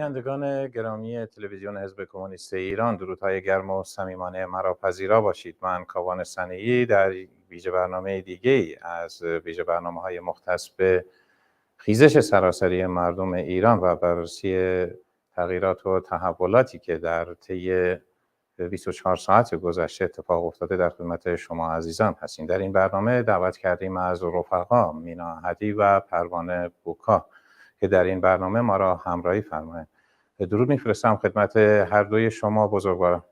بینندگان گرامی تلویزیون حزب کمونیست ایران، درودهای گرم و صمیمانه مرا پذیرا باشید. من کاوان صنیعی در ویژه برنامه دیگه‌ای از ویژه برنامه‌های مختص به خیزش سراسری مردم ایران و بررسی تغییرات و تحولاتی که در طی 24 ساعت گذشته اتفاق افتاده در خدمت شما عزیزان هستیم. در این برنامه دعوت کردیم از رفقا مینا احدی و پروانه بوکا که در این برنامه ما را همراهی فرمایند. درود میفرستم خدمت هر دوی شما بزرگواران.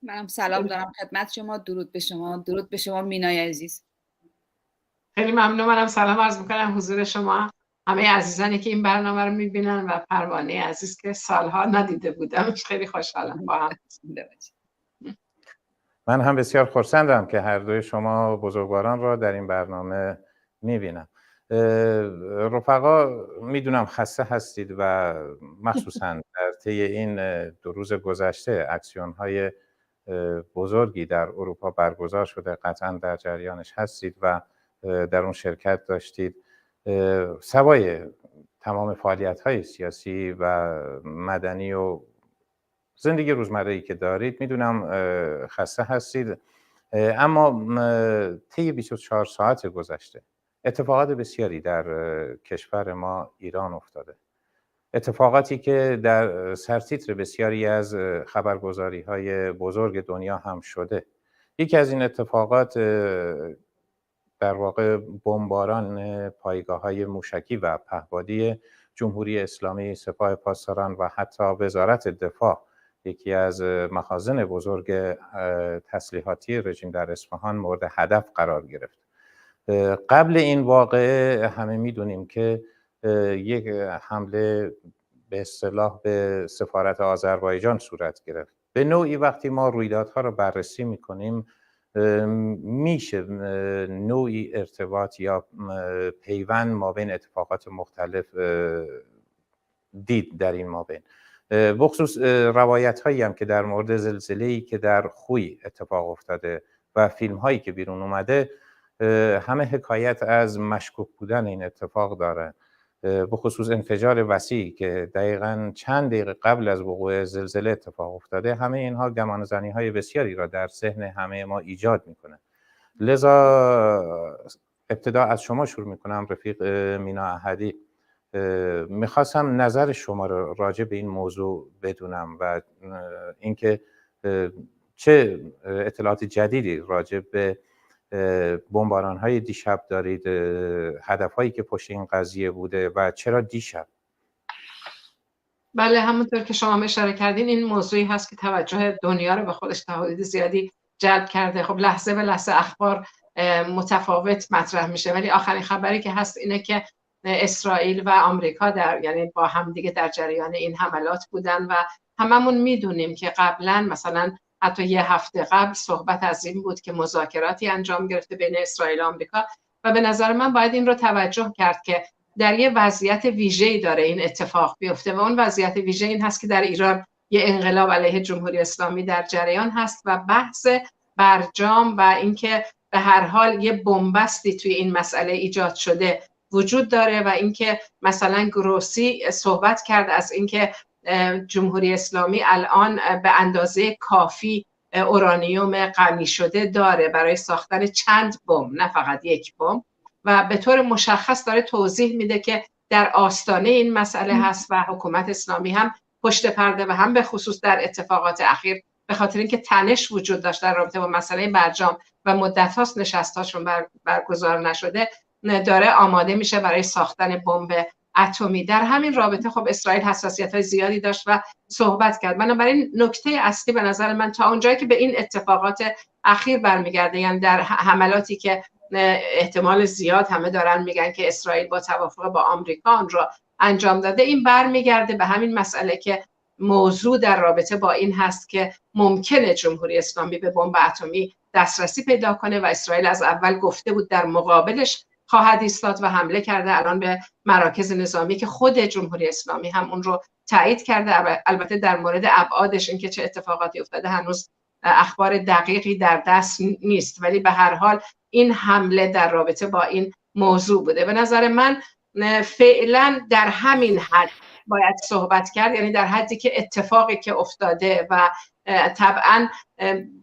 منم سلام دارم خدمت شما. درود به شما. درود به شما مینای عزیز. خیلی ممنون. منم سلام عرض میکنم حضور شما همه عزیزانی که این برنامه رو میبینن و پروانه عزیز که سالها ندیده بودم. خیلی خوشحالم با هم. من هم بسیار خرسندم که هر دوی شما بزرگواران را در این برنامه میبینم. رفقا میدونم خسته هستید و مخصوصا در طی این 2 روز گذشته اکسیون‌های بزرگی در اروپا برگزار شده، قطعا در جریانش هستید و در اون شرکت داشتید. سوای تمام فعالیت‌های سیاسی و مدنی و زندگی روزمره‌ای که دارید میدونم خسته هستید، اما طی 24 ساعت گذشته اتفاقات بسیاری در کشور ما ایران افتاده. اتفاقاتی که در سرتیتر بسیاری از خبرگزاری‌های بزرگ دنیا هم شده. یکی از این اتفاقات در واقع بمباران پایگاه‌های موشکی و پهپادی جمهوری اسلامی، سپاه پاسداران و حتی وزارت دفاع، یکی از مخازن بزرگ تسلیحاتی رژیم در اصفهان مورد هدف قرار گرفت. قبل این واقعه همه میدونیم که یک حمله به اصطلاح به سفارت آذربایجان صورت گرفت. به نوعی وقتی ما رویدادها رو بررسی میکنیم میشه نوعی ارتباط یا پیوند مابین اتفاقات مختلف دید در این مابین. بخصوص روایت هایی هم که در مورد زلزله‌ای که در خوی اتفاق افتاده و فیلم هایی که بیرون اومده همه حکایت از مشکوک بودن این اتفاق داره. بخصوص انفجار وسیعی که دقیقاً چند دقیقه قبل از وقوع زلزله اتفاق افتاده، همه اینها گمانه‌زنی های بسیاری را در ذهن همه ما ایجاد میکنه. لذا ابتدا از شما شروع میکنم رفیق مینا احدی. میخواستم نظر شما را راجع به این موضوع بدونم و اینکه چه اطلاعات جدیدی راجع به بمباران‌های دیشب دارید، هدف‌هایی که پشت این قضیه بوده و چرا دیشب؟ بله، همونطور که شما اشاره کردین این موضوعی هست که توجه دنیا رو به خودش تا حدود زیادی جلب کرده. خب لحظه به لحظه اخبار متفاوت مطرح میشه، ولی آخرین خبری که هست اینه که اسرائیل و آمریکا یعنی با هم دیگه در جریان این حملات بودن و هممون میدونیم که قبلا مثلا حتی یه هفته قبل صحبت از این بود که مذاکراتی انجام گرفته بین اسرائیل و آمریکا و به نظر من باید این رو توجه کرد که در یه وضعیت ویژه‌ای داره این اتفاق بیفته و اون وضعیت ویژه این هست که در ایران یه انقلاب علیه جمهوری اسلامی در جریان هست و بحث برجام و اینکه به هر حال یه بنبستی توی این مسئله ایجاد شده وجود داره و اینکه مثلا گروسی صحبت کرد از اینکه جمهوری اسلامی الان به اندازه کافی اورانیوم غنی شده داره برای ساختن چند بمب، نه فقط یک بمب، و به طور مشخص داره توضیح میده که در آستانه این مسئله هست و حکومت اسلامی هم پشت پرده و هم به خصوص در اتفاقات اخیر به خاطر اینکه تنش وجود داشت در رابطه با مسئله برجام و مدت هاست نشستاشون برگزار نشده، داره آماده میشه برای ساختن بمب اتمی. در همین رابطه خب اسرائیل حساسیت‌های زیادی داشت و صحبت کرد. بنابراین نکته اصلی به نظر من تا اونجایی که به این اتفاقات اخیر برمیگرده، یعنی در حملاتی که احتمال زیاد همه دارن میگن که اسرائیل با توافق با آمریکا آن را انجام داده، این برمیگرده به همین مسئله که موضوع در رابطه با این هست که ممکنه جمهوری اسلامی به بمب اتمی دسترسی پیدا کنه و اسرائیل از اول گفته بود در مقابلش خواهد ایستاد و حمله کرده الان به مراکز نظامی که خود جمهوری اسلامی هم اون رو تایید کرده. البته در مورد ابعادش اینکه چه اتفاقاتی افتاده هنوز اخبار دقیقی در دست نیست، ولی به هر حال این حمله در رابطه با این موضوع بوده. به نظر من فعلا در همین حد باید صحبت کرد، یعنی در حدی که اتفاقی که افتاده و طبعا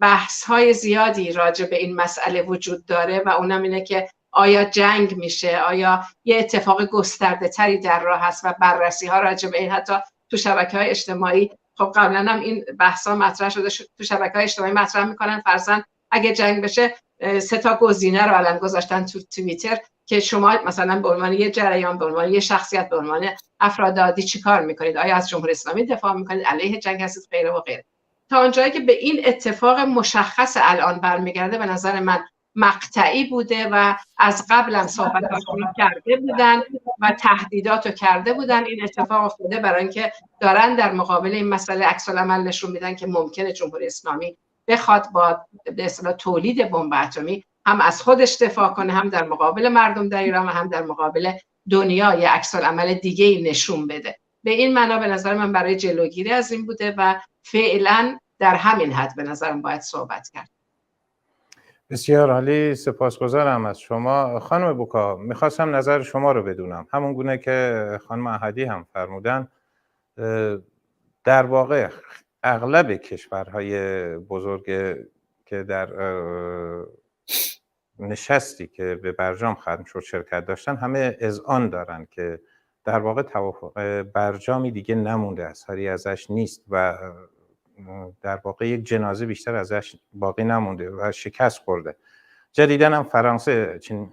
بحث های زیادی راجع به این مسئله وجود داره و اونم اینه که آیا جنگ میشه، آیا یه اتفاق گسترده تری در راه هست و بررسی ها راجع به این حتی تو شبکه‌های اجتماعی. خب قبلا هم این بحث ها مطرح شده، تو شبکه‌های اجتماعی مطرح میکنن فرضاً اگه جنگ بشه 3 تا گزینه رو الان گذاشتن تو توییتر که شما مثلا به عنوان یه جریان، به عنوان یه شخصیت، به عنوان افراد عادی چیکار میکنید؟ آیا از جمهوری اسلامی دفاع میکنید، علیه جنگ هستید، غیره و غیره. تا اونجایی که به این اتفاق مشخص الان برمیگرده، به نظر من مقطعی بوده و از قبلم صحبتاشون کرده بودن و تهدیداتو کرده بودن. این اتفاق افتاده برای اینکه دارن در مقابل این مسئله عکس العمل نشون میدن که ممکنه جمهوری اسلامی بخواد با به اصطلاح تولید بمب اتمی هم از خودش دفاع کنه، هم در مقابل مردم در ایران و هم در مقابل دنیا یه عکس العمل دیگه‌ای نشون بده. به این معنا به نظر من برای جلوگیری از این بوده و فعلا در همین حد به نظرم باید صحبت کرد. بسیار عالی، سپاسگزارم از شما. خانم بوکا، میخواستم نظر شما رو بدونم. همون گونه که خانم احدی هم فرمودن، در واقع اغلب کشورهای بزرگ که در نشستی که به برجام ختم شد شرکت داشتن، همه اذعان دارن که در واقع توافق برجامی دیگه نمونده، اثری ازش نیست و در واقع یک جنازه بیشتر ازش باقی نمونده و شکست خورده. جدیداً هم فرانسه چین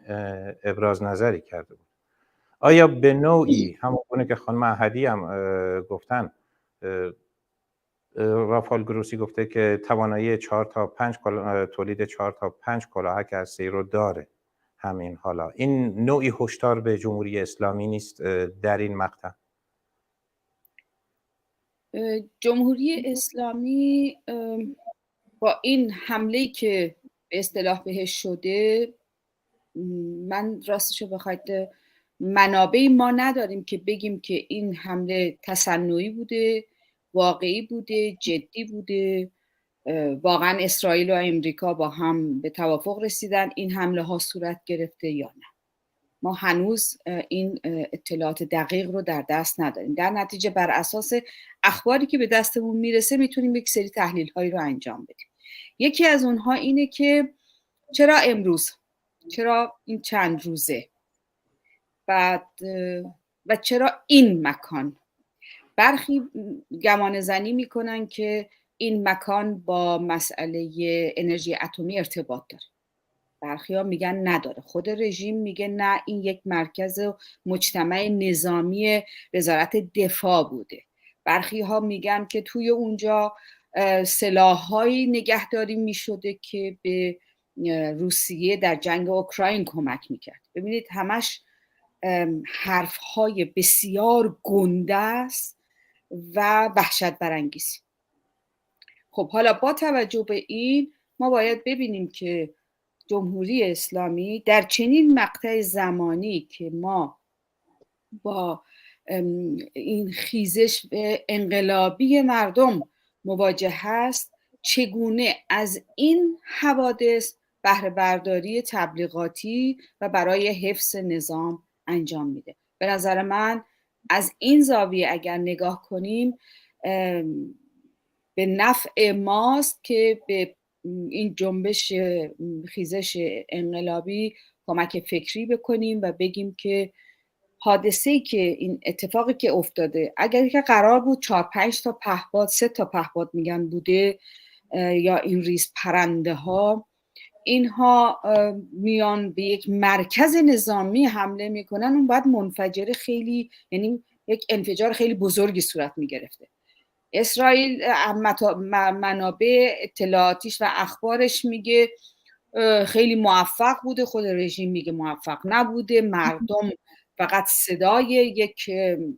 ابراز نظری کرده بود. آیا به نوعی همون که خانم احدی هم گفتن، رافال گروسی گفته که توانایی 4 تا 5 تولید 4 تا 5 کلاهک هسته‌ای رو داره، همین حالا این نوعی هشدار به جمهوری اسلامی نیست در این مقطع؟ جمهوری اسلامی با این حمله‌ای که به اصطلاح بهش شده، من راستشو بخواید منابعی ما نداریم که بگیم که این حمله تصنعی بوده، واقعی بوده، جدی بوده، واقعا اسرائیل و امریکا با هم به توافق رسیدن این حمله ها صورت گرفته یا نه. ما هنوز این اطلاعات دقیق رو در دست نداریم. در نتیجه بر اساس اخباری که به دستمون میرسه میتونیم یک سری تحلیل هایی رو انجام بدیم. یکی از اونها اینه که چرا امروز، چرا این چند روزه، و چرا این مکان. برخی گمان زنی میکنن که این مکان با مسئله انرژی اتمی ارتباط داره. برخی ها میگن نداره. خود رژیم میگه نه، این یک مرکز مجتمع نظامی وزارت دفاع بوده. برخی ها میگن که توی اونجا سلاح‌هایی نگهداری میشده که به روسیه در جنگ اوکراین کمک میکرد. ببینید همش حرف‌های بسیار گنده است و وحشت برانگیز. خب حالا با توجه به این ما باید ببینیم که جمهوری اسلامی در چنین مقطع زمانی که ما با این خیزش انقلابی مردم مواجه هست، چگونه از این حوادث بهره برداری تبلیغاتی و برای حفظ نظام انجام میده. به نظر من از این زاویه اگر نگاه کنیم به نفع ماست که به این جنبش خیزش انقلابی کمک فکری بکنیم و بگیم که حادثه‌ای که این اتفاقی که افتاده، اگر که قرار بود 4-5 تا پهپاد، 3 تا پهپاد میگن بوده، یا این ریز پرنده ها، اینها میان به یک مرکز نظامی حمله میکنن، اون باید منفجر خیلی، یعنی یک انفجار خیلی بزرگی صورت میگرفته. اسرائیل منابع اطلاعاتیش و اخبارش میگه خیلی موفق بوده، خود رژیم میگه موفق نبوده، مردم فقط صدای یک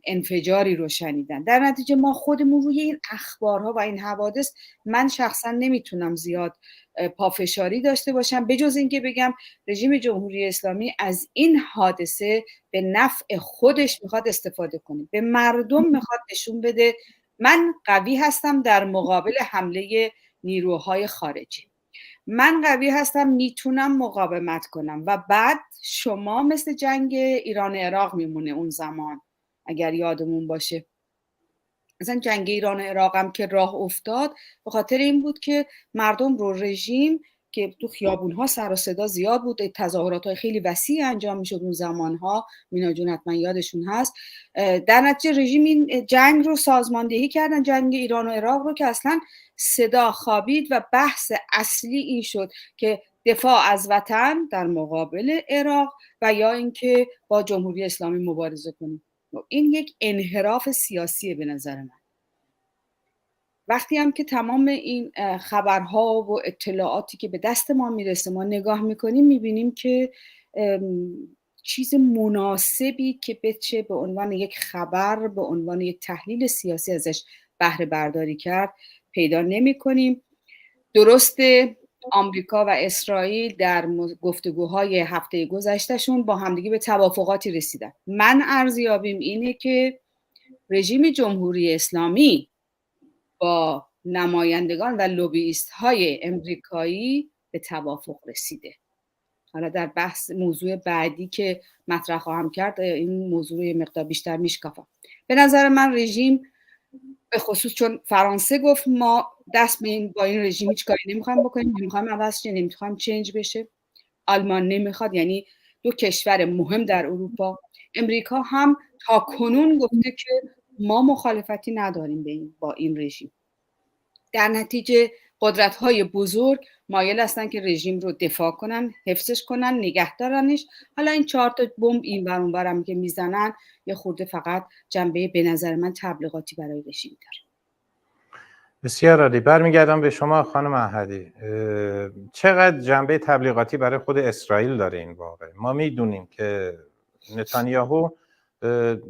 انفجاری رو شنیدن. در نتیجه ما خودمون روی این اخبارها و این حوادث من شخصا نمیتونم زیاد پافشاری داشته باشم، بجز اینکه بگم رژیم جمهوری اسلامی از این حادثه به نفع خودش میخواد استفاده کنه، به مردم میخواد نشون بده من قوی هستم در مقابل حمله نیروهای خارجی، من قوی هستم میتونم مقاومت کنم. و بعد شما مثل جنگ ایران عراق میمونه اون زمان، اگر یادمون باشه مثلا جنگ ایران و عراق هم که راه افتاد به خاطر این بود که مردم رو رژیم که تو خیابون‌ها سر و صدا زیاد بود، تظاهرات‌های خیلی وسیع انجام می‌شد اون زمان‌ها، مینا جون حتما یادشون هست. در نتیجه رژیم این جنگ رو سازماندهی کردن، جنگ ایران و عراق رو، که اصلا صدا خوابید و بحث اصلی این شد که دفاع از وطن در مقابل عراق و یا اینکه با جمهوری اسلامی مبارزه کنیم. این یک انحراف سیاسیه به نظر من. وقتی هم که تمام این خبرها و اطلاعاتی که به دست ما میرسه ما نگاه میکنیم، میبینیم که چیز مناسبی که بچه به عنوان یک خبر، به عنوان یک تحلیل سیاسی ازش بهره برداری کرد پیدا نمی کنیم. درسته آمریکا و اسرائیل در گفتگوهای هفته گذشتهشون با همدیگه به توافقاتی رسیدن. من ارزیابیم اینه که رژیم جمهوری اسلامی با نمایندگان و لوبییست های امریکایی به توافق رسیده. حالا در بحث موضوع بعدی که مطرح خواهم کرد این موضوع رو مقدار بیشتر میشکافم. به نظر من رژیم، به خصوص چون فرانسه گفت ما دست با این رژیم هیچ کاری نمیخوایم بکنیم، نمیخوایم عوض شه، نمیخوایم چنج بشه. آلمان نمیخواد، یعنی دو کشور مهم در اروپا. امریکا هم تا کنون گفته که ما مخالفتی نداریم با این رژیم. در نتیجه قدرت‌های بزرگ مایل هستن که رژیم رو دفاع کنن، حفظش کنن، نگه دارنش. حالا این 4 تا بمب این ور اون ور هم که میزنن یه خورده فقط جنبه به نظر من تبلیغاتی برای رژیم داره. بسیار عالی. برمیگردم به شما خانم احدی. چقدر جنبه تبلیغاتی برای خود اسرائیل داره این واقعه؟ ما میدونیم که نتانیاهو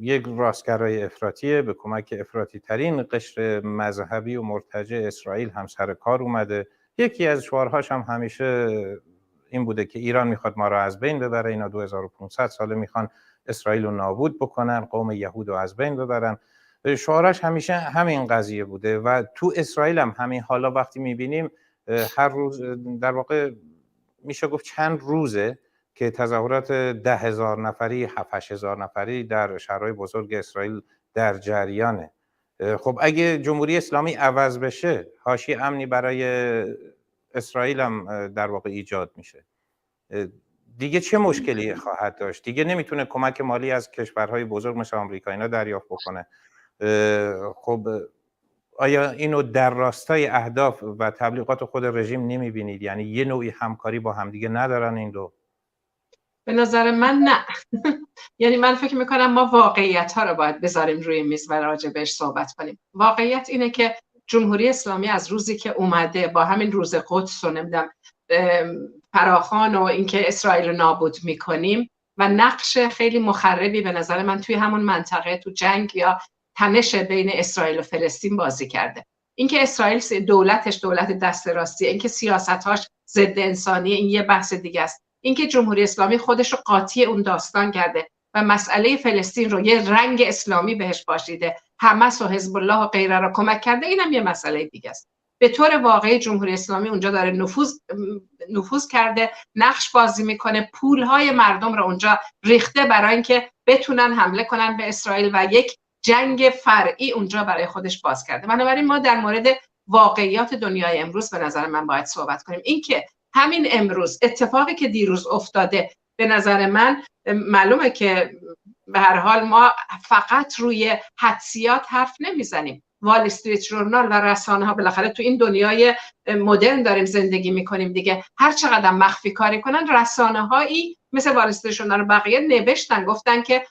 یک راستگرای افراطیه، به کمک افراطی ترین قشر مذهبی و مرتجع اسرائیل هم سر کار اومده. یکی از شعارهاش هم همیشه این بوده که ایران میخواد ما رو از بین ببره، اینا 2500 ساله میخوان اسرائیل رو نابود بکنن، قوم یهود رو از بین ببرن. شعارش همیشه همین قضیه بوده و تو اسرائیل هم همین. حالا وقتی میبینیم هر روز، در واقع میشه گفت چند روزه که تظاهرات 10,000 نفری، 7,000 نفری در شهرهای بزرگ اسرائیل در جریانه. خب اگه جمهوری اسلامی عوض بشه، حاشیه امنی برای اسرائیل هم در واقع ایجاد میشه. دیگه چه مشکلی خواهد داشت؟ دیگه نمیتونه کمک مالی از کشورهای بزرگ مثل آمریکا اینا دریافت بکنه. خب آیا اینو در راستای اهداف و تبلیغات خود رژیم نمیبینید؟ یعنی یه نوعی همکاری با همدیگه ندارن این دو؟ به نظر من نه. یعنی من فکر میکنم ما واقعیت ها رو باید بذاریم روی میز و راجع بهش صحبت کنیم. واقعیت اینه که جمهوری اسلامی از روزی که اومده با همین روز قدس و نمیدونم فراخوان و اینکه اسرائیل رو نابود میکنیم و نقش خیلی مخربی به نظر من توی همون منطقه، تو جنگ یا تنش بین اسرائیل و فلسطین بازی کرده. اینکه اسرائیل دولتش دولت دست راستیه، اینکه سیاستاش ضد انسانیه، این یه بحث دیگه است. اینکه جمهوری اسلامی خودش رو قاطی اون داستان کرده و مسئله فلسطین رو یه رنگ اسلامی بهش پاشیده، حماس و حزب الله و غیره رو کمک کرده، اینم یه مسئله دیگه است. به طور واقعی جمهوری اسلامی اونجا داره نفوذ کرده، نقش بازی میکنه، پولهای مردم رو اونجا ریخته برای اینکه بتونن حمله کنن به اسرائیل و یک جنگ فرعی اونجا برای خودش باز کرده. بنابراین ما در مورد واقعیات دنیای امروز به نظر من باید صحبت کنیم. اینکه همین امروز اتفاقی که دیروز افتاده، به نظر من معلومه که به هر حال ما فقط روی حدسیات حرف نمیزنیم. وال استریت ژورنال و رسانه ها بالاخره تو این دنیای مدرن داریم زندگی میکنیم دیگه، هر چقدر مخفی کاری کنن رسانه هایی مثل وال استریت ژورنال و بقیه نوشتن، گفتن که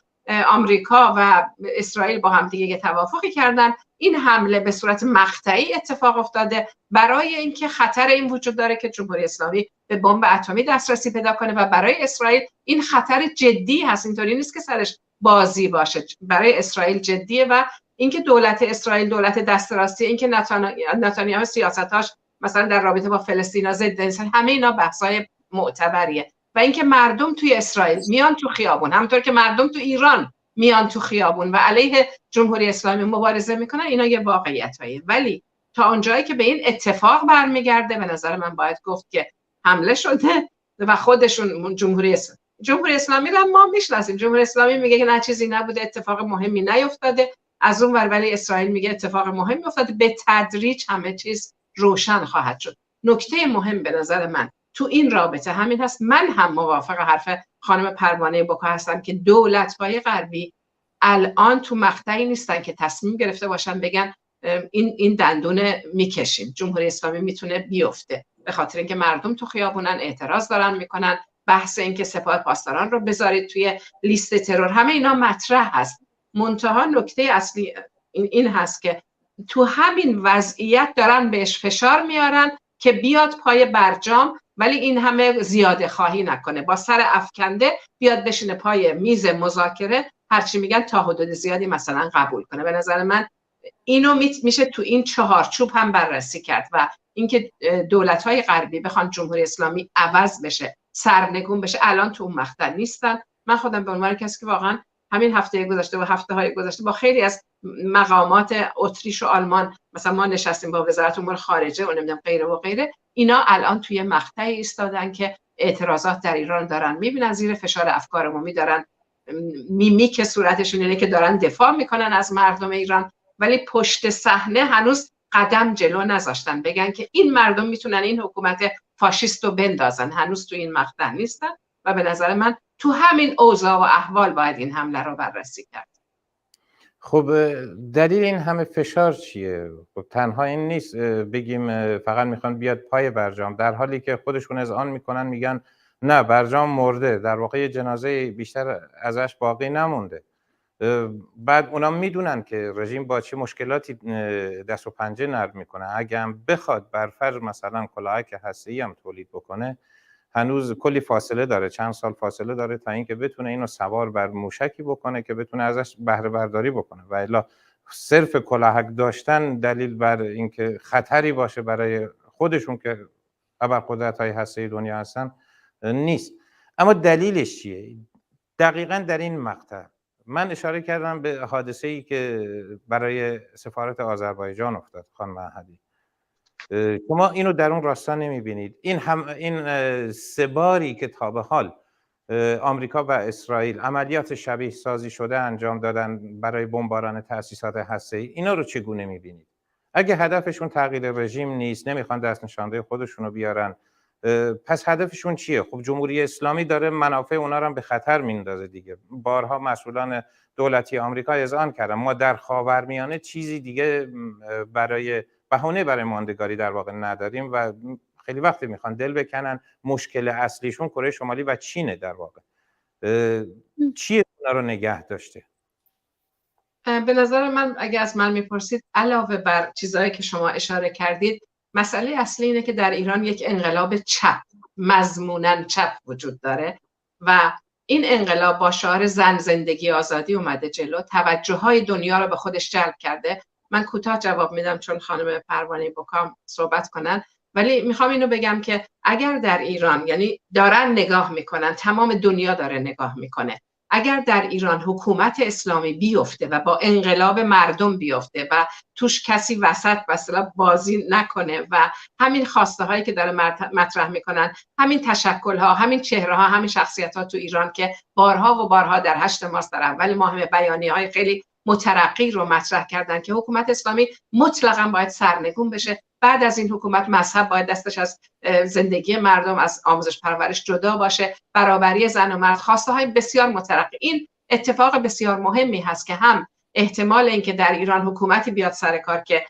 آمریکا و اسرائیل با هم دیگه توافقی کردن، این حمله به صورت مقطعی اتفاق افتاده برای اینکه خطر این وجود داره که جمهوری اسلامی به بمب اتمی دسترسی پیدا کنه و برای اسرائیل این خطر جدی هست. اینطوری نیست که سرش بازی باشه، برای اسرائیل جدیه و اینکه دولت اسرائیل دولت دست راستی، اینکه نتانیاهو سیاستاش مثلا در رابطه با فلسطین ضد انسان، همه اینا بحث‌های معتبریه. و اینکه مردم توی اسرائیل میان تو خیابون، همونطور که مردم تو ایران میان تو خیابون و علیه جمهوری اسلامی مبارزه میکنن، اینا یه واقعیتاییه. ولی تا اونجایی که به این اتفاق برمیگرده، به نظر من باید گفت که حمله شده و خودشون جمهوری اسلامی رو ما میشناسیم. جمهوری اسلامی میگه که نه چیزی نبوده، اتفاق مهمی نیفتاده، از اون ور ولی اسرائیل میگه اتفاق مهمی افتاده، به تدریج همه چیز روشن خواهد شد. نکته مهم به نظر من تو این رابطه همین هست، من هم موافق حرف خانم پروانه بکا هستم که دولت‌های غربی الان تو مقطعی نیستن که تصمیم گرفته باشن بگن این دندون میکشیم، جمهوری اسلامی میتونه بیفته، به خاطر اینکه مردم تو خیابونن اعتراض دارن میکنن، بحث اینکه سپاه پاسداران رو بذارید توی لیست ترور، همه اینا مطرح هست. منتها نکته اصلی این هست که تو همین وضعیت دارن بهش فشار میارن که بیاد پای برجام، ولی این همه زیاده خواهی نکنه، با سر افکنده بیاد بشینه پای میز مذاکره، هرچی میگن تا حدود زیادی مثلا قبول کنه. به نظر من اینو میشه تو این چهارچوب هم بررسی کرد و اینکه دولت‌های غربی بخوان جمهوری اسلامی عوض بشه، سرنگون بشه، الان تو اون مقطع نیستن. من خودم به عنوان کسی که واقعا همین هفته گذشته و هفته‌های گذشته با خیلی از مقامات اتریش و آلمان مثلا ما نشستیم با وزارت امور خارجه و نمیدونم غیره و غیره، اینا الان توی مقطعی ایستادن که اعتراضات در ایران دارن میبینن، زیر فشار افکار عمومی دارن، میمیک صورتشون اینه که دارن دفاع میکنن از مردم ایران، ولی پشت صحنه هنوز قدم جلو نذاشتن بگن که این مردم میتونن این حکومت فاشیست رو بندازن. هنوز تو این مقطع نیستن و به نظر من تو همین اوضاع و احوال باید این حمله رو بررسی کرد. خب دلیل این همه فشار چیه؟ خب تنها این نیست بگیم فقط میخوان بیاد پای برجام، در حالی که خودشون اذعان میکنن میگن نه برجام مرده، در واقع جنازه بیشتر ازش باقی نمونده. بعد اونا میدونن که رژیم با چه مشکلاتی دست و پنجه نرم میکنه. اگه هم بخواد بر فرض مثلا کلاهک هسته‌ای هم تولید بکنه، هنوز کلی فاصله داره، چند سال فاصله داره تا اینکه بتونه اینو سوار بر موشکی بکنه که بتونه ازش بهره برداری بکنه. و الا صرف کلاهک داشتن دلیل بر اینکه خطری باشه برای خودشون که ابرقدرت‌های هسته‌ای دنیا هستن نیست. اما دلیلش چیه؟ دقیقاً در این مقطع من اشاره کردم به حادثه‌ای که برای سفارت آذربایجان افتاد. خانم احدی، شما اینو در اون راستا نمی‌بینید. این سه باری که تا به حال آمریکا و اسرائیل عملیات شبیه سازی شده انجام دادن برای بمباران تأسیسات هسته‌ای، اینا رو چگونه می‌بینید؟ اگه هدفشون تغییر رژیم نیست، نمیخوان دست نشانده خودشونو بیارن، پس هدفشون چیه؟ خب جمهوری اسلامی داره منافع اونا رو به خطر میندازه دیگه. بارها مسئولان دولتی آمریکا اذعان کردن ما در خاورمیانه چیزی دیگه برای بهونه برای ماندگاری در واقع نداریم و خیلی وقتی میخوان دل بکنن. مشکل اصلیشون کره شمالی و چینه. در واقع چیه اونا رو نگه داشته؟ به نظر من اگه از من میپرسید، علاوه بر چیزهایی که شما اشاره کردید، مسئله اصلی اینه که در ایران یک انقلاب چپ، مضموناً چپ وجود داره و این انقلاب با شعار زن زندگی آزادی اومده جلو، توجه‌های دنیا رو به خودش جلب کرده. من کوتاه جواب میدم چون خانم پروانه بکام صحبت کنن، ولی میخوام اینو بگم که اگر در ایران، یعنی دارن نگاه میکنن، تمام دنیا داره نگاه میکنه، اگر در ایران حکومت اسلامی بیفته و با انقلاب مردم بیفته و توش کسی وسط مثلا بازی نکنه و همین خواسته هایی که داره مطرح میکنن، همین تشکل ها، همین چهره ها، همین شخصیت ها تو ایران که بارها و بارها در 8 مارس در اول ماه بیانیه های خیلی مترقی رو مطرح کردن که حکومت اسلامی مطلقاً باید سرنگون بشه، بعد از این حکومت مذهب باید دستش از زندگی مردم، از آموزش پرورش جدا باشه، برابری زن و مرد، خواسته های بسیار مترقی. این اتفاق بسیار مهمی هست که هم احتمال اینکه در ایران حکومتی بیاد سر کار که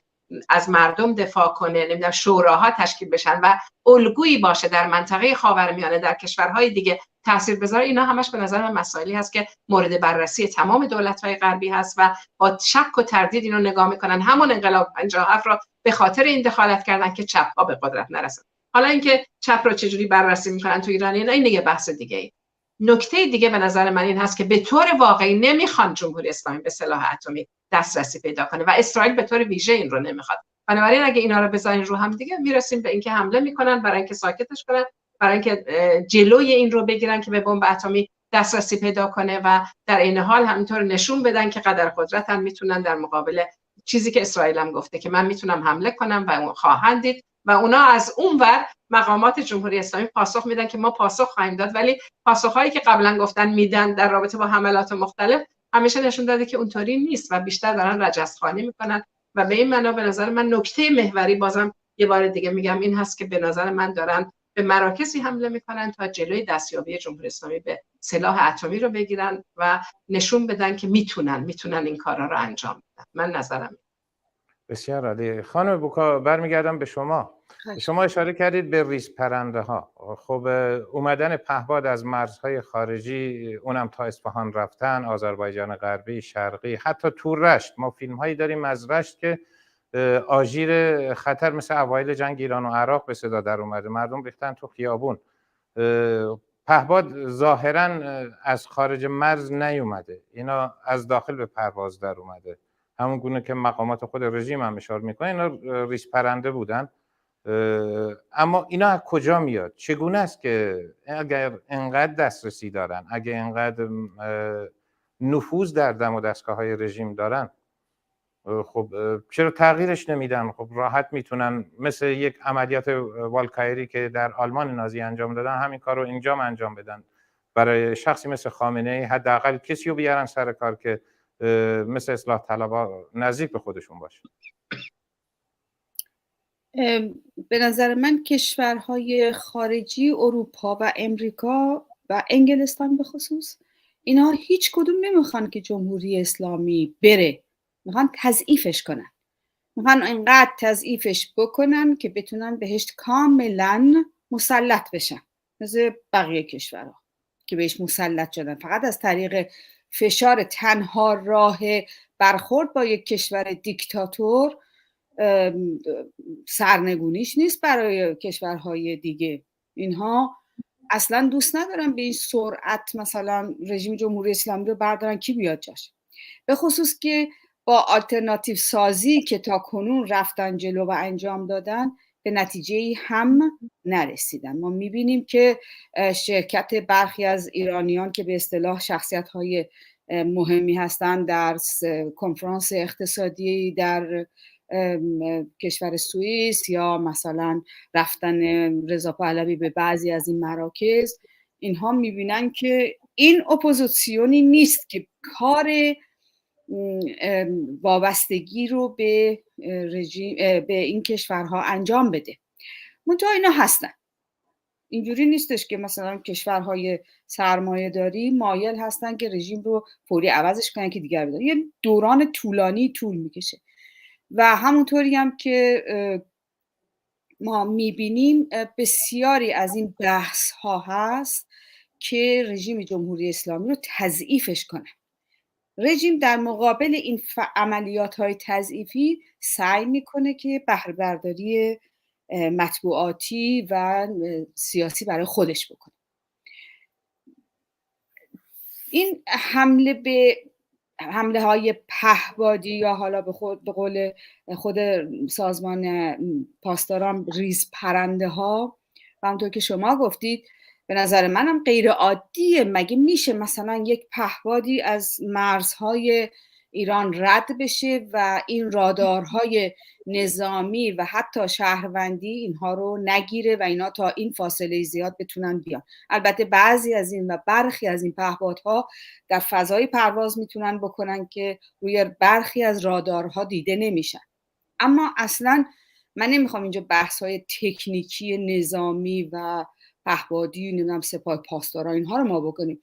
از مردم دفاع کنه، نمیدونم شوراها تشکیل بشن و الگویی باشه در منطقه خاورمیانه، در کشورهای دیگه تاثیر بذاره، اینا همش به نظر من مسائلی هست که مورد بررسی تمام دولت‌های غربی هست و با شک و تردید اینو نگاه میکنن. همون انقلاب 57 رو به خاطر این دخالت کردن که چپ‌ها به قدرت نرسن. حالا اینکه چپ رو چجوری بررسی میکنن تو ایران، این دیگه بحث دیگه ای. نکته دیگه به نظر من این هست که به طور واقعی نمیخوان جمهوری اسلامی به سلاح اتمی دسترسی پیدا کنه و اسرائیل به طور ویژه این رو نمیخواد. بنابراین اگه اینا رو بزنین رو هم دیگه، میرسیم به اینکه حمله میکنن برای اینکه ساکتش کنن، برای اینکه جلوی این رو بگیرن که به بمب اتمی دسترسی پیدا کنه و در این حال همینطور نشون بدن که قدر قدرت هم میتونن در مقابل چیزی که اسرائیل هم گفته که من میتونم حمله کنم و خواهند دید و اونا از اونور مقامات جمهوری اسلامی پاسخ میدن که ما پاسخ خواهیم داد، ولی پاسخهایی که قبلا گفتن میدن در رابطه با حملات مختلف همیشه نشون داده که اونطوری نیست و بیشتر دارن رجزخوانی میکنن و به این معنا به نظر من نکته محوری، بازم یه بار دیگه میگم، این هست که به نظر من دارن به مراکزی حمله میکنن تا جلوی دستیابی جمهوری اسلامی به سلاح اتمی رو بگیرن و نشون بدن که میتونن این کارا رو انجام بدن. من نظرم. بسیار عالی. خانم بوکا، برمیگردم به شما. شما اشاره کردید به ریز پرنده ها. خب اومدن پهپاد از مرزهای خارجی، اونم تا اصفهان رفتن، آذربایجان غربی، شرقی، حتی تو رشت. ما فیلم هایی داریم از رشت که آژیر خطر مثل اوایل جنگ ایران و عراق به صدا در اومده، مردم ریختن تو خیابون. پهپاد ظاهراً از خارج مرز نیومده، اینا از داخل به پرواز در اومده، همون گونه که مقامات خود رژیم هم اشاره میکنه اینا ریش پرنده بودن. اما اینا از کجا میاد؟ چگونه است که اگر انقدر دسترسی دارن، اگر انقدر نفوذ در دم و دستگاه های رژیم دارن، خب چرا تغییرش نمیدن؟ خب راحت میتونن مثل یک عملیات والکایری که در آلمان نازی انجام دادن همین کار رو اینجا انجام بدن. برای شخصی مثل خامنه ای حداقل کسی رو بیارن سر کار که مثل اصلاح طلبها نزدیک به خودشون باشه. به نظر من کشورهای خارجی، اروپا و امریکا و انگلستان به خصوص، اینها هیچ کدوم نمیخوان که جمهوری اسلامی بره، میخوان تضعیفش کنن، میخوان اینقدر تضعیفش بکنن که بتونن بهش کاملا مسلط بشن، مثل بقیه کشورها که بهش مسلط شدن. فقط از طریق فشار، تنها راه برخورد با یک کشور دیکتاتور سرنگونیش نیست برای کشورهای دیگه. اینها اصلا دوست ندارن به این سرعت مثلا رژیم جمهوری اسلامی رو بردارن، کی بیاد جاش، به خصوص که با آلترناتیو سازی که تا کنون رفتن جلو و انجام دادن به نتیجه هم نرسیدن. ما میبینیم که شرکت برخی از ایرانیان که به اصطلاح شخصیت‌های مهمی هستند در کنفرانس اقتصادی در کشور سوئیس یا مثلا رفتن رضا پهلوی به بعضی از این مراکز، اینها میبینن که این اپوزیسیونی نیست که کار وابستگی رو به رژیم، به این کشورها انجام بده. منتها اینا هستن، اینجوری نیستش که مثلا کشورهای سرمایه داری مایل هستن که رژیم رو فوری عوضش کنن که دیگر بدن. یه دوران طولانی طول میکشه و همونطوری هم که ما میبینیم بسیاری از این بحث ها هست که رژیم جمهوری اسلامی رو تضعیفش کنه. رژیم در مقابل این عملیات های تضعیفی سعی میکنه که بهره برداری مطبوعاتی و سیاسی برای خودش بکنه. این حمله های پهپادی یا حالا به قول خود سازمان پاسداران ریز پرنده ها و همونطور که شما گفتید به نظر منم غیر عادیه. مگه میشه مثلا یک پهپادی از مرزهای ایران رد بشه و این رادارهای نظامی و حتی شهروندی اینها رو نگیره و اینا تا این فاصله زیاد بتونن بیان؟ البته بعضی از این و برخی از این پهپادها در فضای پرواز میتونن بکنن که روی برخی از رادارها دیده نمیشن. اما اصلا من نمیخوام اینجا بحث‌های تکنیکی نظامی و پهپادی نمیدونم سپاه پاسداران اینها رو ما بکنیم.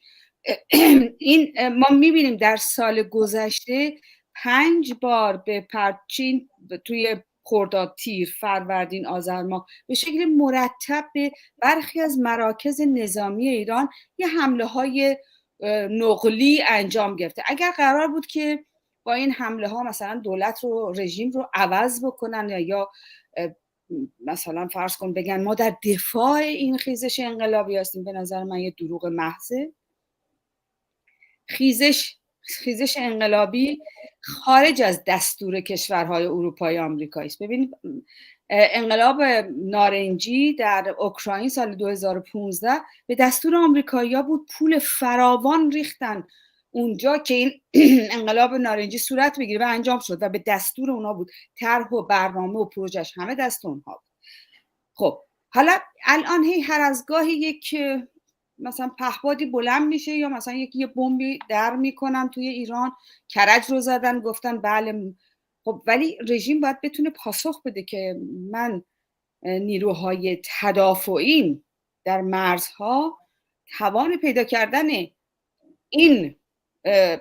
این ما میبینیم در سال گذشته 5 بار به پرچین توی خرداد، تیر، فروردین، آذر ماه به شکل مرتب به برخی از مراکز نظامی ایران یه حمله های نقلی انجام گرفته. اگر قرار بود که با این حمله ها مثلا دولت رو، رژیم رو عوض بکنن یا مثلا فرض کن بگن ما در دفاع این خیزش انقلابی هستیم، به نظر من یه دروغ محضه. خیزش انقلابی خارج از دستور کشورهای اروپایی آمریکایی است. ببینید انقلاب نارنجی در اوکراین سال 2015 به دستور آمریکایی‌ها بود، پول فراوان ریختن اونجا که این انقلاب نارنجی صورت بگیره و انجام شد و به دستور اونا بود، طرح و برنامه و پروژش همه دست اونها بود. خب حالا الان هر از گاهی یک مثلا پهپادی بلند میشه یا مثلا یه بمبی در میکنن توی ایران، کرج رو زدن گفتن بله. خب ولی رژیم باید بتونه پاسخ بده که من نیروهای تدافعین در مرزها توان پیدا کردن این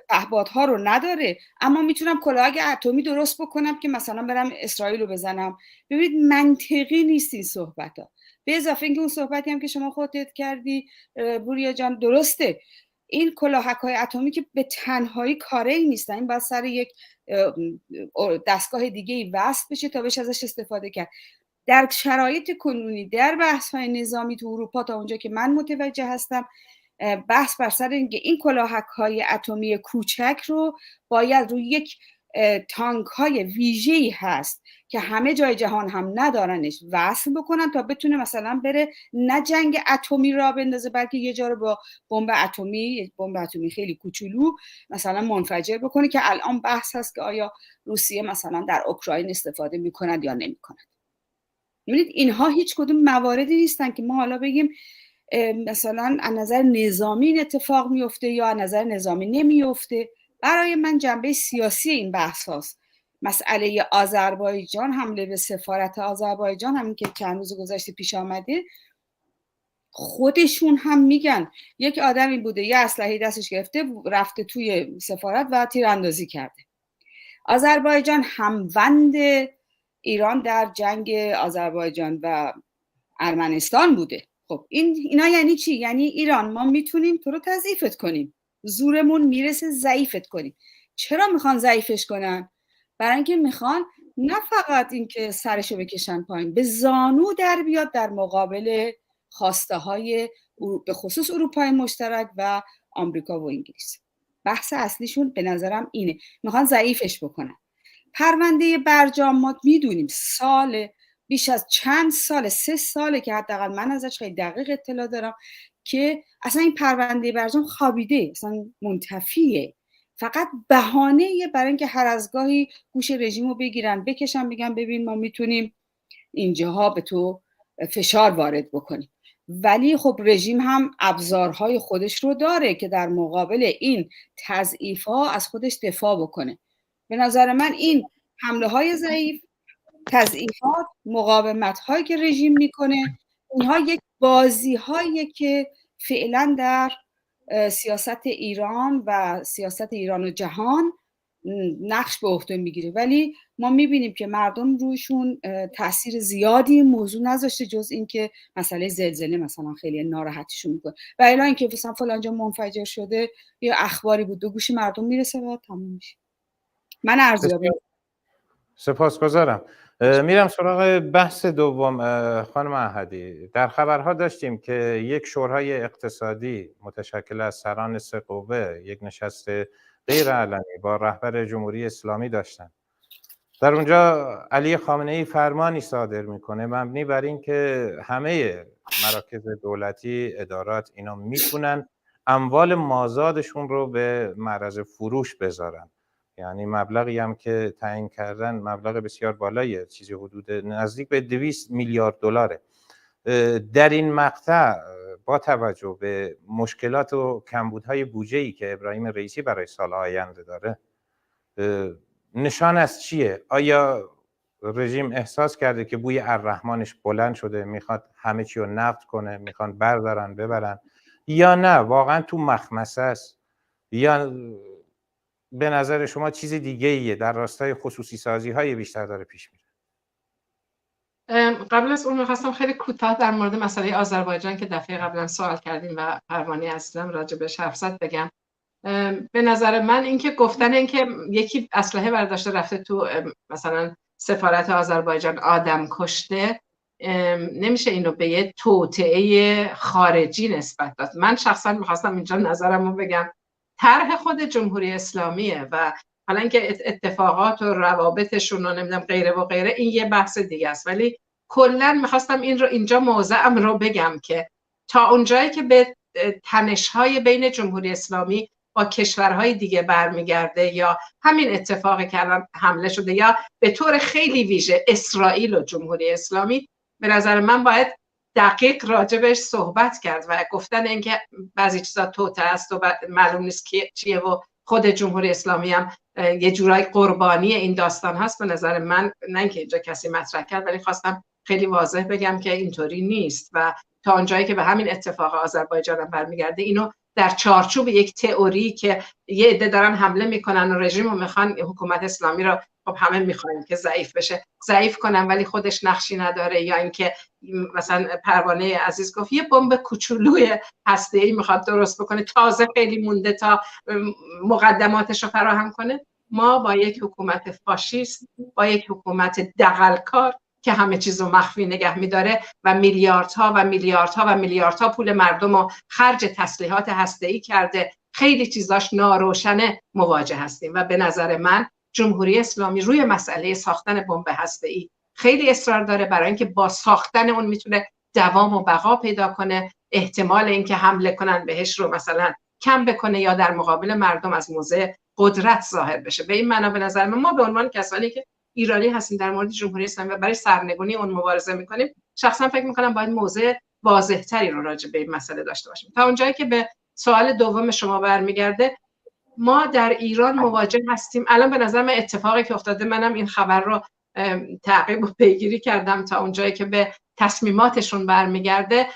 پهپادها رو نداره، اما میتونم کلاهک اتمی درست بکنم که مثلا برم اسرائیل رو بزنم. ببینید منطقی نیست این صحبت ها. به اضافه اینکه اون صحبتی هم که شما خودت کردی بوریا جان درسته، این کلاهک های اتمی که به تنهایی کاری نیستن، این باید سر یک دستگاه دیگه ای وصل بشه تا بشه ازش استفاده کرد. در شرایط کنونی در بحث های نظامی تو اروپا تا اونجا که من متوجه هستم، بحث بر سر اینکه این کلاهک های اتمی کوچک رو باید روی یک تانک های ویژه‌ای هست که همه جای جهان هم ندارنش وصل بکنن تا بتونه مثلا بره نه جنگ اتمی را بندازه، بلکه یه جا رو با بمب اتمی خیلی کوچولو مثلا منفجر بکنه، که الان بحث هست که آیا روسیه مثلا در اوکراین استفاده میکند یا نمیکند. ببینید اینها هیچ کدوم مواردی نیستن که ما حالا بگیم مثلا از نظر نظامی این اتفاق میفته یا از نظر نظامی نمیفته. برای من جنبه سیاسی این بحث هاست. مسئله آذربایجان، حمله به سفارت آذربایجان، همین که چند روز گذشته پیش آمده، خودشون هم میگن یک آدمی بوده یه اسلحه دستش گرفته رفته توی سفارت و تیراندازی کرده. آذربایجان هموند ایران در جنگ آذربایجان و ارمنستان بوده. خب اینا یعنی چی؟ یعنی ایران ما میتونیم تو رو تضعیفت کنیم، زورمون میرسه ضعیفت کنیم. چرا میخوان ضعیفش کنن؟ برای اینکه میخوان نه فقط اینکه سرشو بکشن پایین، به زانو در بیاد در مقابل خواسته های به خصوص اروپای مشترک و آمریکا و انگلیس. بحث اصلیشون به نظرم اینه، میخوان ضعیفش بکنن. پرونده برجام ما میدونیم بیش از چند سال، 3 ساله که حداقل من ازش خیلی دقیق اطلاع دارم که اصلا این پرونده برجام خوابیده، اصلا منتفیه، فقط بهانه برای اینکه هر از گاهی گوش رژیمو بگیرن بکشن بگن ببین ما میتونیم اینجاها به تو فشار وارد بکنیم. ولی خب رژیم هم ابزارهای خودش رو داره که در مقابل این تضعیف‌ها از خودش دفاع بکنه. به نظر من این حمله های ضعیف، تضعیفات، مقاومت هایی که رژیم میکنه، اینها یک بازی هایی که فعلا در سیاست ایران و سیاست ایران و جهان نقش به عهده میگیره، ولی ما میبینیم که مردم روشون تاثیر زیادی موضوع نذاشته جز اینکه مسئله زلزله مثلا خیلی ناراحتشون میکنه و الا اینکه مثلا فلان جا منفجر شده یا اخباری بود دو گوش مردم میرسه و تموم میشه. من ارزیابی سپاسگزارم. میرم سراغ بحث دوم. خانم احدی، در خبرها داشتیم که یک شورای اقتصادی متشکل از سران 3 قوه یک نشست غیر علنی با رهبر جمهوری اسلامی داشتن. در اونجا علی خامنه‌ای فرمانی صادر میکنه مبنی بر این که همه مراکز دولتی، ادارات اینا میتونن اموال مازادشون رو به معرض فروش بذارن. یعنی مبلغی هم که تعیین کردن مبلغ بسیار بالاییه، چیزی حدود نزدیک به 200 میلیارد دلاره. در این مقطع با توجه به مشکلات و کمبودهای بودجه‌ای که ابراهیم رئیسی برای سال آینده داره، نشان از چیه؟ آیا رژیم احساس کرده که بوی الرحمنش بلند شده، میخواد همه چی رو نقد کنه، میخوان بردارن ببرن، یا نه واقعا تو مخمسه است، یا به نظر شما چیز دیگه ایه در راستای خصوصی سازی های بیشتر داره پیش میره؟ قبل از اون میخواستم خیلی کوتاه در مورد مسئله آذربایجان که دفعه قبلا سوال کردیم و پروانی عزیزم راجع بهش حرف زد بگم. به نظر من اینکه گفتن اینکه یکی اسلحه برداشته رفته تو مثلا سفارت آذربایجان آدم کشته، نمیشه اینو به یه توطئه خارجی نسبت داد. من شخصا میخواستم اینجا نظرمو بگم. طرح خود جمهوری اسلامیه و حالا اینکه اتفاقات و روابطشون و نمیدونم غیره و غیره این یه بحث دیگه است، ولی کلا میخواستم این رو اینجا موضعم رو بگم که تا اونجایی که به تنش‌های بین جمهوری اسلامی با کشورهای دیگه برمیگرده یا همین اتفاقی که الان حمله شده یا به طور خیلی ویژه اسرائیل و جمهوری اسلامی، به نظر من باید دقیق راجبش صحبت کرد و گفتن اینکه بعضی چیزا توته است و معلوم نیست چیه و خود جمهوری اسلامی هم یه جورای قربانی این داستان هست. به نظر من، نه اینکه اینجا کسی مطرح کرد، ولی خواستم خیلی واضح بگم که اینطوری نیست و تا اونجایی که به همین اتفاق آذربایجان هم برمیگرده، اینو در چارچوب یک تئوری که یه عده دارن حمله میکنن و رژیم رو میخوان، حکومت اسلامی رو خب همه میخوایم که ضعیف بشه، ضعیف کنن ولی خودش نقشی نداره، یا اینکه مثلا پروانه عزیز گفت یه بمب کوچولوی هسته‌ای میخواد درست بکنه، تازه خیلی مونده تا مقدماتش رو فراهم کنه. ما با یک حکومت فاشیست، با یک حکومت دغل‌کار که همه چیز رو مخفی نگه می‌داره و میلیاردها و میلیاردها و میلیاردها پول مردم رو خرج تسلیحات هسته‌ای کرده، خیلی چیزاش ناروشنه، مواجه هستیم. و به نظر من جمهوری اسلامی روی مسئله ساختن بمب هسته‌ای خیلی اصرار داره، برای اینکه با ساختن اون میتونه دوام و بقا پیدا کنه، احتمال اینکه حمله کنن بهش رو مثلا کم بکنه یا در مقابل مردم از موضع قدرت ظاهر بشه. به این معنا به نظر من ما به عنوان کسانی که ایرانی هستیم در مورد جمهوری اسلامی و برای سرنگونی اون مبارزه میکنیم، شخصا فکر میکنم باید موضع واضح‌تری رو راجع به این مسئله داشته باشیم. تا اونجایی که به سوال دوم شما برمیگرده، ما در ایران مواجه هستیم. الان به نظر من اتفاقی که افتاده، منم این خبر رو تعقیب و پیگیری کردم، تا اونجایی که به تصمیماتشون برمیگرده،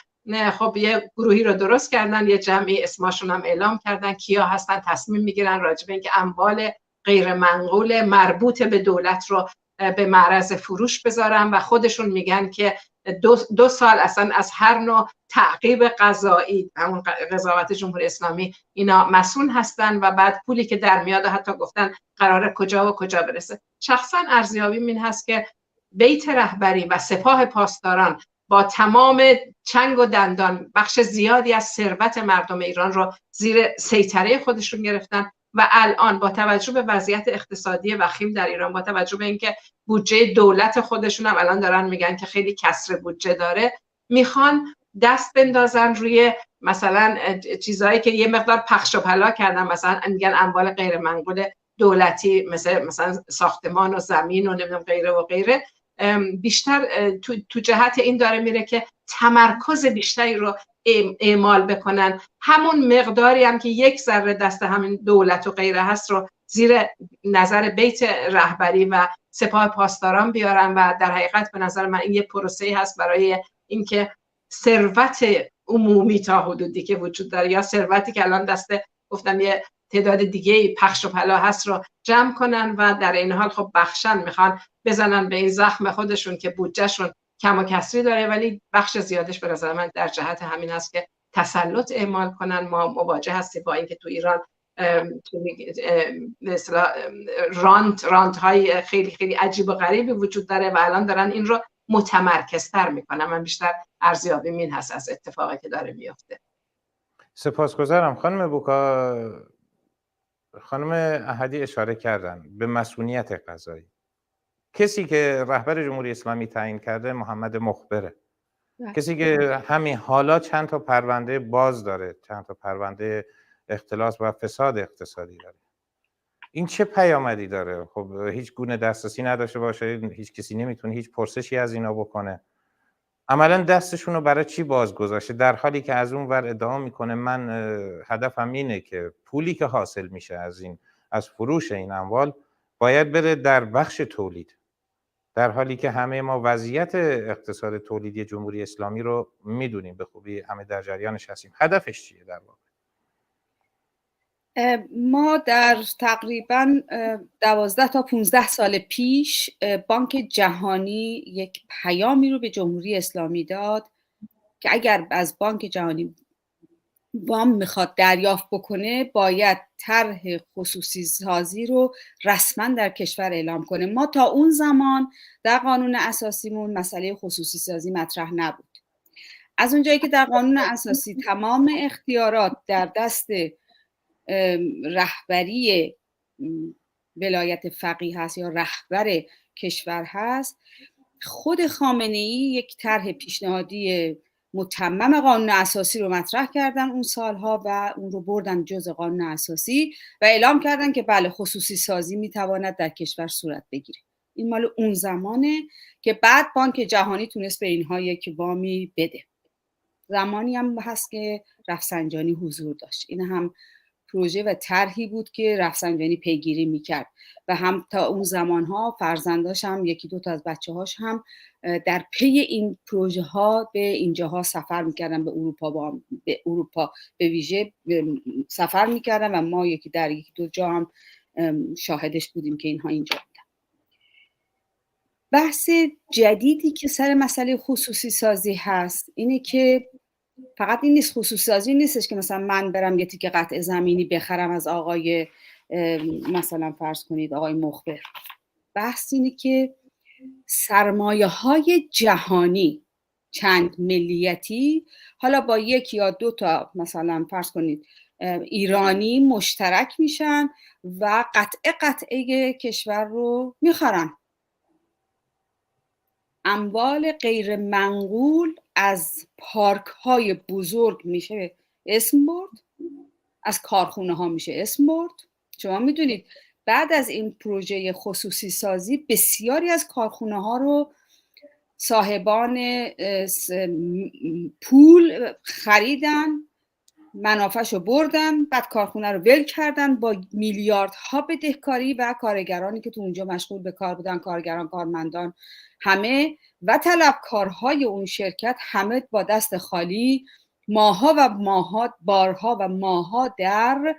خب یه گروهی رو درست کردن، یه جمعی اسمشون هم اعلام کردن کیا هستن، تصمیم میگیرن راجع به اینکه اموال غیر منقول مربوط به دولت رو به معرض فروش بذارن و خودشون میگن که 2 سال اصلا از هر نوع تعقیب قضایی، همون قضاوت جمهوری اسلامی، اینا مسئول هستن و بعد پولی که در میاد حتی گفتن قراره کجا و کجا برسه. شخصا ارزیابیم این هست که بیت رهبری و سپاه پاسداران با تمام چنگ و دندان بخش زیادی از ثروت مردم ایران رو زیر سیطره خودشون گرفتن و الان با توجه به وضعیت اقتصادی وخیم در ایران، با توجه به اینکه بودجه دولت خودشون هم الان دارن میگن که خیلی کسر بودجه داره، میخوان دست بندازن روی مثلا چیزایی که یه مقدار پخش و پلا کردن، مثلا میگن اموال غیر منقول دولتی مثلا ساختمان و زمین و نمیدونم غیره و غیره، بیشتر تو جهت این داره میره که تمرکز بیشتری رو اعمال بکنن، همون مقداری هم که یک ذره دست همین دولت و غیره هست رو زیر نظر بیت رهبری و سپاه پاسداران بیارن. و در حقیقت به نظر من این یه پروسه‌ای هست برای اینکه ثروت عمومی تا حدودی که وجود داره، یا ثروتی که الان دست گفتم یه تعداد دیگه پخش و پلا هست، رو جمع کنن و در این حال خب بخشن، میخوان بزنن به این زخم خودشون که بودجهشون کم و کسری داره، ولی بخش زیادش به نظر من در جهت همین هست که تسلط اعمال کنن. ما مواجه هستیم با اینکه تو ایران مثلا رانت های خیلی خیلی عجیب و غریبی وجود داره و الان دارن این رو متمرکزتر میکنن. من بیشتر ارزیابیم این هست از اتفاقی که داره میفته. سپاسگزارم خانم بوکا. خانم احدی اشاره کردن به مسئولیت قضایی. کسی که رهبر جمهوری اسلامی تعیین کرده محمد مخبره، کسی که همین حالا چند تا پرونده باز داره، چند تا پرونده اختلاس و فساد اقتصادی داره. این چه پیامدی داره؟ خب هیچ گونه دسترسی نداشته باشه، هیچ کسی نمیتونه هیچ پرسشی از اینا بکنه. عملا دستشون رو برای چی باز گذاشته، در حالی که از اون ور ادعا میکنه من هدفم اینه که پولی که حاصل میشه از فروش این اموال باید بره در بخش تولید، در حالی که همه ما وضعیت اقتصاد تولیدی جمهوری اسلامی رو میدونیم به خوبی، همه در جریانش هستیم. هدفش چیه در واقع؟ ما در تقریبا 12 تا 15 سال پیش بانک جهانی یک پیامی رو به جمهوری اسلامی داد که اگر از بانک جهانی وام میخواد دریافت بکنه باید طرح خصوصی سازی رو رسما در کشور اعلام کنه. ما تا اون زمان در قانون اساسیمون مسئله خصوصی سازی مطرح نبود. از اونجایی که در قانون اساسی تمام اختیارات در دست رهبری ولایت فقیه هست یا رهبر کشور هست، خود خامنه‌ای یک طرح پیشنهادی متمم قانون اساسی رو مطرح کردن اون سالها و اون رو بردن جزء قانون اساسی و اعلام کردن که بله خصوصی سازی میتواند در کشور صورت بگیره. این مال اون زمانه که بعد بانک جهانی تونست به اینها یک وامی بده. زمانی هم هست که رفسنجانی حضور داشت. این هم پروژه و طرحی بود که رفسنجانی پیگیری میکرد و هم تا اون زمانها فرزنداش هم یکی دو تا از بچه‌هاش هم در پی این پروژه ها به اینجاها سفر میکردن، به اروپا به ویژه سفر میکردن و ما یکی دو جا هم شاهدش بودیم که اینها اینجا بودن. بحث جدیدی که سر مسئله خصوصی سازی هست اینه که فقط این نیست، خصوصی سازی نیستش که مثلا من برم یه تیکه قطع زمینی بخرم از آقای مثلا فرض کنید آقای مخبر. بحث اینه که سرمایه های جهانی چند ملیتی حالا با یک یا دو تا مثلا فرض کنید ایرانی مشترک میشن و قطعه کشور رو میخرن. اموال غیر منقول از پارک های بزرگ میشه اسم برد، از کارخونه ها میشه اسم برد. شما میدونید بعد از این پروژه خصوصی سازی بسیاری از کارخونه ها رو صاحبان پول خریدن، منافعش رو بردن، بعد کارخونه رو ول کردن با میلیاردها بدهکاری و کارگرانی که تو اونجا مشغول به کار بودن، کارگران، کارمندان همه و طلبکارهای اون شرکت همه با دست خالی بارها و ماها در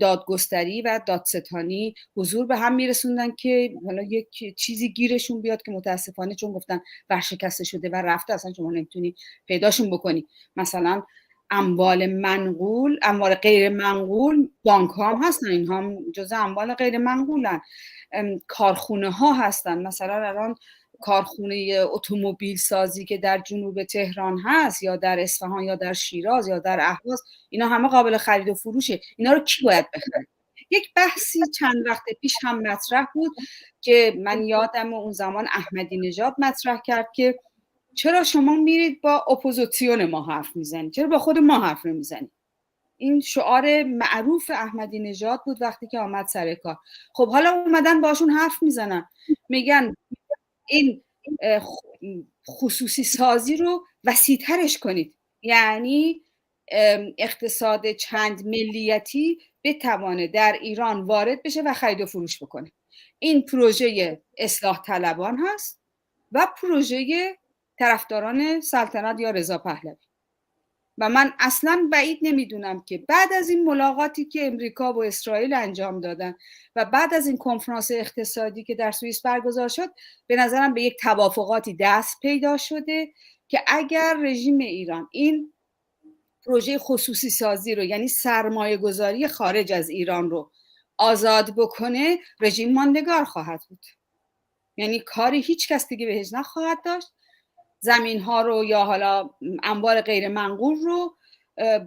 دادگستری و دادستانی حضور به هم میرسوندن که حالا یک چیزی گیرشون بیاد که متاسفانه چون گفتن ورشکسته شده و رفته اصلا شما نمیتونی پیداشون بکنی. مثلا اموال غیر منقول بانک ها هم هستن، این هم جزء اموال غیر منقولن. کارخونه ها هستن، مثلا الان کارخونه اتومبیل سازی که در جنوب تهران هست یا در اصفهان یا در شیراز یا در اهواز، اینا همه قابل خرید و فروشه. اینا رو کی باید بخره؟ یک بحثی چند وقت پیش هم مطرح بود که من یادم اون زمان احمدی نژاد مطرح کرد که چرا شما میرید با اپوزیسیون ما حرف میزنید، چرا با خود ما حرف نمیزنید؟ این شعار معروف احمدی نژاد بود وقتی که آمد سر کار. خب حالا اومدن باشون حرف میزنن، میگن این خصوصی سازی رو وسیع‌ترش کنید، یعنی اقتصاد چند ملیتی بتوانه در ایران وارد بشه و خرید و فروش بکنه. این پروژه اصلاح طلبان هست و پروژه طرفداران سلطنت یا رضا پهلوی. و من اصلا بعید نمیدونم که بعد از این ملاقاتی که امریکا و اسرائیل انجام دادن و بعد از این کنفرانس اقتصادی که در سوئیس برگزار شد، به نظرم به یک توافقاتی دست پیدا شده که اگر رژیم ایران این پروژه خصوصی سازی رو، یعنی سرمایه گذاری خارج از ایران رو آزاد بکنه، رژیم ماندگار خواهد بود. یعنی کاری هیچ کس دیگه بهش نخواهد داشت. زمین ها رو یا حالا اموال غیر منقول رو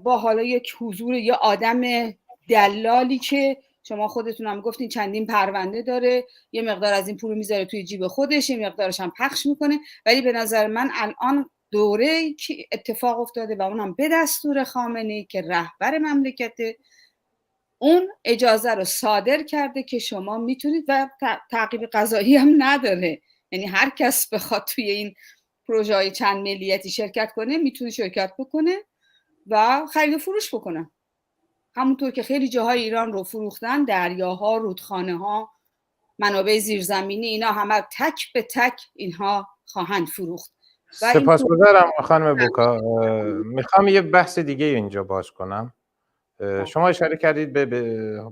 با حالا یک حضور یا آدم دلالی که شما خودتون هم گفتین چندین پرونده داره، یه مقدار از این پول رو میذاره توی جیب خودش، یه مقدارش هم پخش میکنه. ولی به نظر من الان دوره که اتفاق افتاده و اونم به دستور خامنه‌ای که رهبر مملکته، اون اجازه رو صادر کرده که شما میتونید و تعقیب قضایی هم نداره. یعنی هر کس بخواد توی این پروژه های چند ملیتی شرکت کنه میتونه شرکت بکنه و خرید و فروش بکنه. همونطور که خیلی جاهای ایران رو فروختن، دریاها، رودخانه ها، منابع زیرزمینی، اینا همه تک به تک اینها خواهند فروخت. سپاسگزارم خانم بوکا. میخوام یه بحث دیگه اینجا باز کنم. شما اشاره کردید به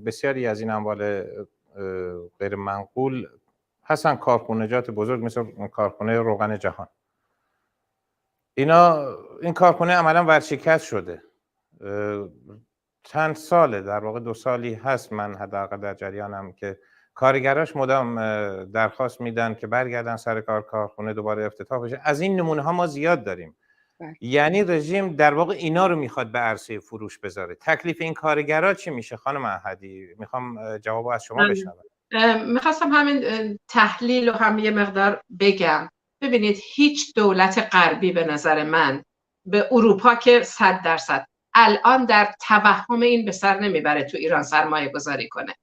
بسیاری از این اموال غیر منقول هستن کارخونجات بزرگ مثل کارخونه روغن جهان. این کارخونه عملا ورشکست شده. چند ساله، در واقع 2 سالی هست من حداقل در جریانم که کارگراش مدام درخواست میدن که برگردن سر کار، کارخونه دوباره افتتاح بشه. از این نمونه ها ما زیاد داریم. یعنی رژیم در واقع اینا رو میخواد به عرصه فروش بذاره. تکلیف این کارگرا چی میشه خانم احدی؟ میخوام جواب از شما بشنوم. میخواستم همین تحلیل رو هم یه مقدار بگم. ببینید هیچ دولت غربی به نظر من به اروپا که 100% الان در توهم این به سر نمیبره تو ایران سرمایه گذاری کنه.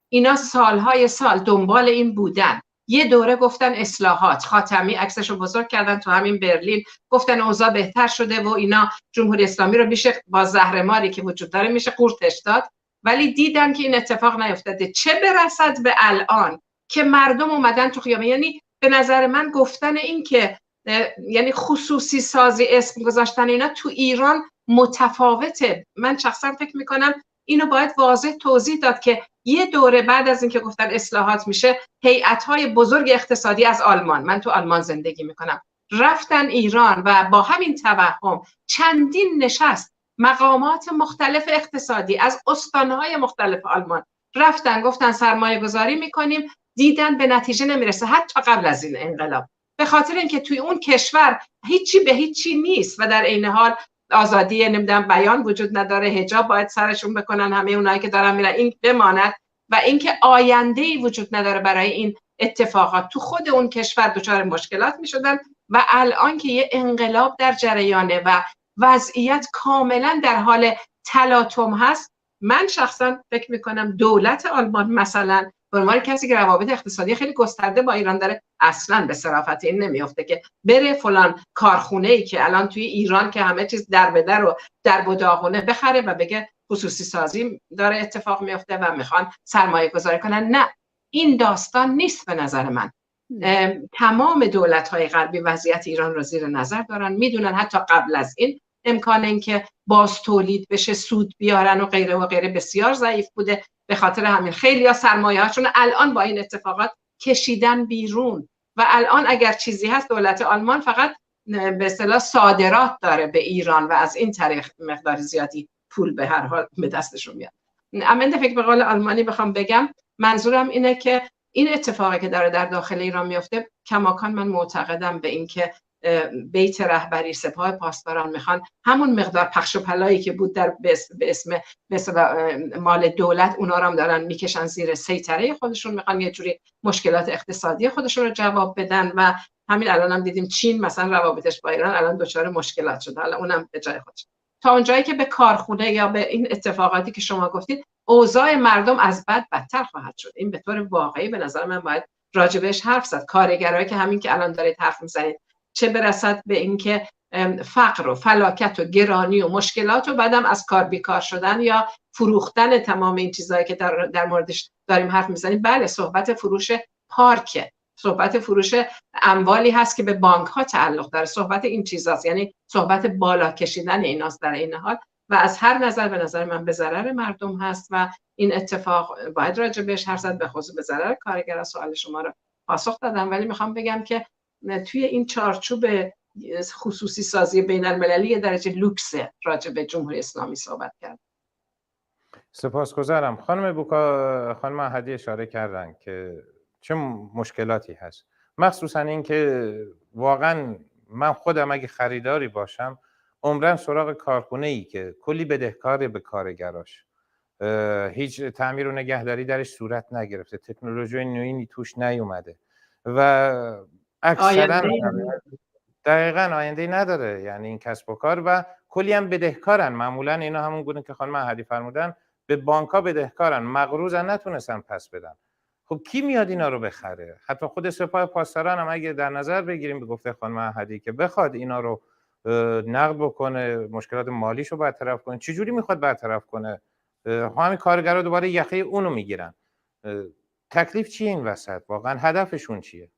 اینا سالهای سال دنبال این بودن یه دوره گفتن اصلاحات، خاتمی عکسشو بزرگ کردن تو همین برلین، گفتن اوضاع بهتر شده و اینا، جمهوری اسلامی رو میشه با زهرماری که وجود داره میشه قورتش داد، ولی دیدن که این اتفاق نیفتاده. چه برسد به الان که مردم اومدن تو خیابان. یعنی به نظر من گفتن این که یعنی خصوصی سازی اسم گذاشتن اینا تو ایران متفاوته. من شخصا فکر میکنم اینو باید واضح توضیح داد که یه دوره بعد از اینکه گفتن اصلاحات میشه، هیئت‌های بزرگ اقتصادی از آلمان، من تو آلمان زندگی میکنم، رفتن ایران و با همین توهم چندین نشست مقامات مختلف اقتصادی از استان‌های مختلف آلمان رفتن گفتن سرمایه گذاری میکنیم، دیدن به نتیجه نمیرسه حتی قبل از این انقلاب، به خاطر اینکه توی اون کشور هیچی به هیچی نیست و در عین حال آزادی نمیدونم بیان وجود نداره، حجاب باید سرشون بکنن همه اونایی که دارن میرن، این بماند، و اینکه آینده‌ای وجود نداره برای این اتفاقات. تو خود اون کشور دچار مشکلات میشدن و الان که یه انقلاب در جریانه و وضعیت کاملا در حال تلاطم هست، من شخصا فکر میکنم دولت آلمان مثلا به عنوان کسی که روابط اقتصادی خیلی گسترده با ایران داره، اصلا به صرافت این نمیفته که بره فلان کارخونه‌ای که الان توی ایران که همه چیز در به در و در و داغونه بخره و بگه خصوصی سازی داره اتفاق میفته و میخوان سرمایه گذاری کنن. نه، این داستان نیست به نظر من. تمام دولت‌های غربی وضعیت ایران رو زیر نظر دارن، میدونن حتی قبل از این امکان اینکه باز تولید بشه، سود بیارن و غیره و غیره بسیار ضعیف بوده. به خاطر همین خیلی‌ها سرمایه‌هاشون الان با این اتفاقات کشیدن بیرون و الان اگر چیزی هست دولت آلمان فقط به اصطلاح صادرات داره به ایران و از این طریق مقدار زیادی پول به هر حال به دستشون میاد. امنده فکر به قول آلمانی بخوام بگم، منظورم اینه که این اتفاقی که داره در داخل ایران میفته، کماکان من معتقدم به این که بیت رهبری سپاه پاسداران میخوان همون مقدار پخش و پلایی که بود در به اسم مال دولت، اونا رو هم دارن میکشن زیر سیطره خودشون، میخوان یه جوری مشکلات اقتصادی خودشون رو جواب بدن و همین الان هم دیدیم چین مثلا روابطش با ایران الان دچار مشکلات شده، حالا اونم به جای خودش. تا اونجایی که به کارخونه یا به این اتفاقاتی که شما گفتید، اوضاع مردم از بد بدتر خواهد شد. این به طور واقعی به نظر من باید راجبش حرف زد. کارگرایی که همین که الان دارید حرف میزنید، چه برسد به اینکه فقر و فلاکت و گرانی و مشکلات و بعدم از کار بیکار شدن یا فروختن تمام این چیزایی که در موردش داریم حرف میزنیم. بله، صحبت فروش پارکه، صحبت فروش اموالی هست که به بانک ها تعلق داره، صحبت این چیزاست، یعنی صحبت بالا کشیدن ایناست در این حال و از هر نظر به نظر من به ضرر مردم هست و این اتفاق باید راجع بهش حرف زد. به خصوص به ضرر کارگران. سوال شما رو پاسخ دادم، ولی میخوام بگم که توی این چارچوب خصوصی سازی بین المللی یه درجه لوکسه راجع به جمهوری اسلامی صحبت کرد. سپاسگزارم. خانم بوکا، خانم احدی اشاره کردن که چه مشکلاتی هست، مخصوصا این که واقعا من خودم اگه خریداری باشم عمرن سراغ کارخونه‌ای که کلی بدهکار به کارگراش، هیچ تعمیر و نگهداری درش صورت نگرفته، تکنولوژی نوینی توش نیومده و اکثرا دقیقاً آینده نداره، یعنی این کسب و کار، و کلی هم بدهکارن. معمولا اینا همون گونه که خانم احدی فرمودن به بانک‌ها بدهکارن، مقروضن، نتونستن پس بدن. خب کی میاد اینا رو بخره؟ حتی خود سپاه پاسداران هم اگه در نظر بگیریم به گفته خانم احدی که بخواد اینا رو نقد بکنه، مشکلات مالیشو برطرف کنه، چجوری میخواد برطرف کنه؟ همین کارگرها دوباره یخه اونو میگیرن. تکلیف چیه این وسط؟ واقعا هدفشون چیه؟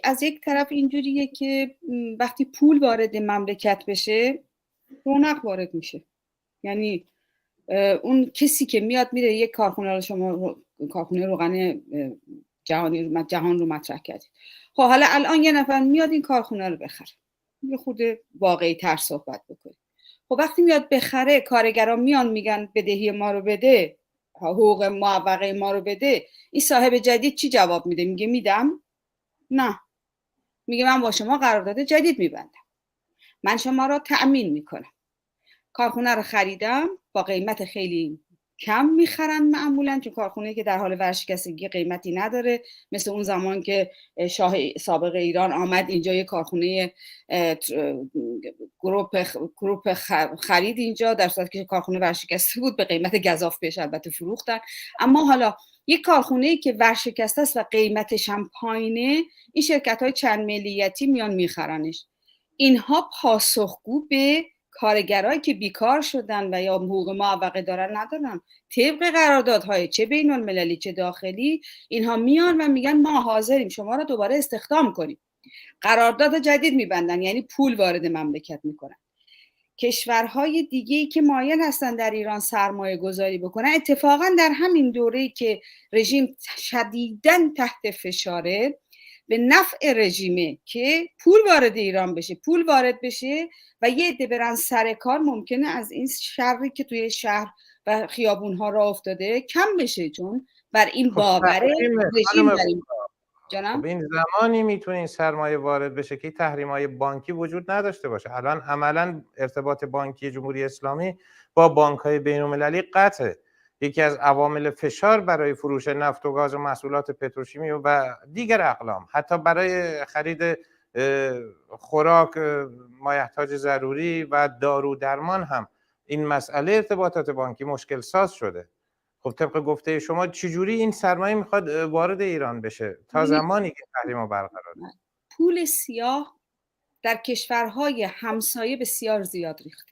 از یک طرف اینجوریه که وقتی پول وارد مملکت بشه رونق وارد میشه. یعنی اون کسی که میاد میره یک کارخونه رو، شما کارخونه روغن جهان رو مطرح کردید، خب حالا الان یه نفر میاد این کارخونه رو بخره، یه خود واقعی تر صحبت بکنه. خب وقتی میاد بخره، کارگران میان میگن بدهی ما رو بده، حقوق معوقه ما رو بده. این صاحب جدید چی جواب میده؟ میگه میدم؟ نه، میگه من با شما قرارداد جدید میبندم، من شما رو تأمین میکنم، کارخونه رو خریدم، با قیمت خیلی کم میخرن معمولا، چون کارخونه که در حال ورشکستگی قیمتی نداره، مثل اون زمان که شاه سابق ایران آمد اینجا یه کارخونه گروپ خرید اینجا، در صورتی که کارخونه ورشکسته بود، به قیمت گزاف بهش البته فروختن. اما حالا یک کارخونه‌ای که ورشکسته است و قیمتش هم پایینه، این شرکت‌های چند ملیتی میان میخرنش. اینها پاسخگو به کارگرایی که بیکار شدن و یا حقوق معوقه دارن ندارن. طبق قراردادهای چه بین المللی چه داخلی، اینها میان و میگن ما حاضریم شما رو دوباره استخدام کنیم. قرارداد جدید میبندن، یعنی پول وارد مملکت میکنن. کشورهای دیگه‌ای که مایل هستن در ایران سرمایه گذاری بکنن، اتفاقا در همین دوره‌ای که رژیم شدیداً تحت فشاره، به نفع رژیمه که پول وارد ایران بشه، پول وارد بشه و یه عده برن سر کار، ممکنه از این شری که توی شهر و خیابون‌ها راه افتاده کم بشه، چون بر این باوره رژیم در این خب این زمانی میتونه این سرمایه وارد بشه که تحریم‌های بانکی وجود نداشته باشه. الان عملاً ارتباط بانکی جمهوری اسلامی با بانک‌های بین‌المللی قطعه. یکی از عوامل فشار برای فروش نفت و گاز و محصولات پتروشیمی و دیگر اقلام، حتی برای خرید خوراک، مایحتاج ضروری و دارو درمان هم این مسئله ارتباطات بانکی مشکل ساز شده. خب طبق گفته شما چجوری این سرمایه میخواد وارد ایران بشه تا زمانی که تحریم برقراره؟ پول سیاه در کشورهای همسایه بسیار زیاد ریخت.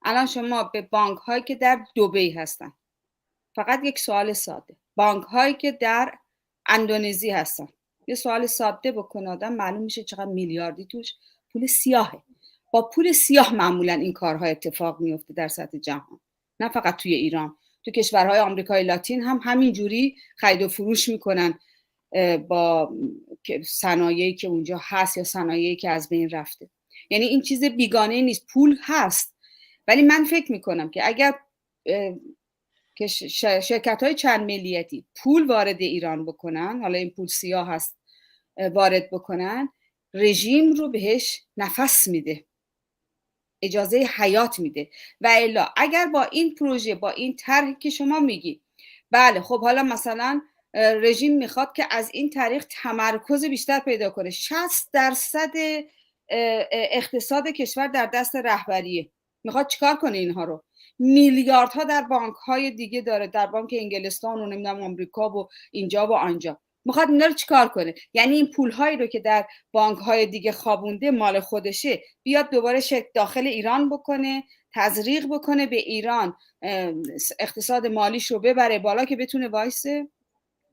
الان شما به بانک هایی که در دبی هستن، فقط یک سوال ساده، بانک هایی که در اندونزی هستن، یه سوال ساده بکنه آدم معلوم میشه چقدر میلیاردی توش پول سیاهه. با پول سیاه معمولا این کارها اتفاق میفته در سطح جهان، نه فقط توی ایران. تو کشورهای آمریکای لاتین هم همین جوری خرید و فروش میکنن با صنایعی که اونجا هست یا صنایعی که از بین رفته. یعنی این چیز بیگانه نیست، پول هست. ولی من فکر میکنم که اگر که شرکت‌های چند ملیتی پول وارد ایران بکنن، حالا این پول سیاه هست، وارد بکنن، رژیم رو بهش نفس میده، اجازه حیات میده. و الا اگر با این پروژه، با این طرحی که شما میگی، بله خب حالا مثلا رژیم میخواد که از این طریق تمرکز بیشتر پیدا کنه، 60% اقتصاد کشور در دست رهبریه، میخواد چیکار کنه اینها رو؟ میلیاردها در بانک های دیگه داره، در بانک انگلستان و نمیدونم آمریکا و اینجا و آنجا، میخواد اینا رو چیکار کنه؟ یعنی این پول هایی رو که در بانک های دیگه خوابونده مال خودشه، بیاد دوباره داخل ایران بکنه، تزریق بکنه به ایران، اقتصاد مالیش رو ببره بالا که بتونه وایسه.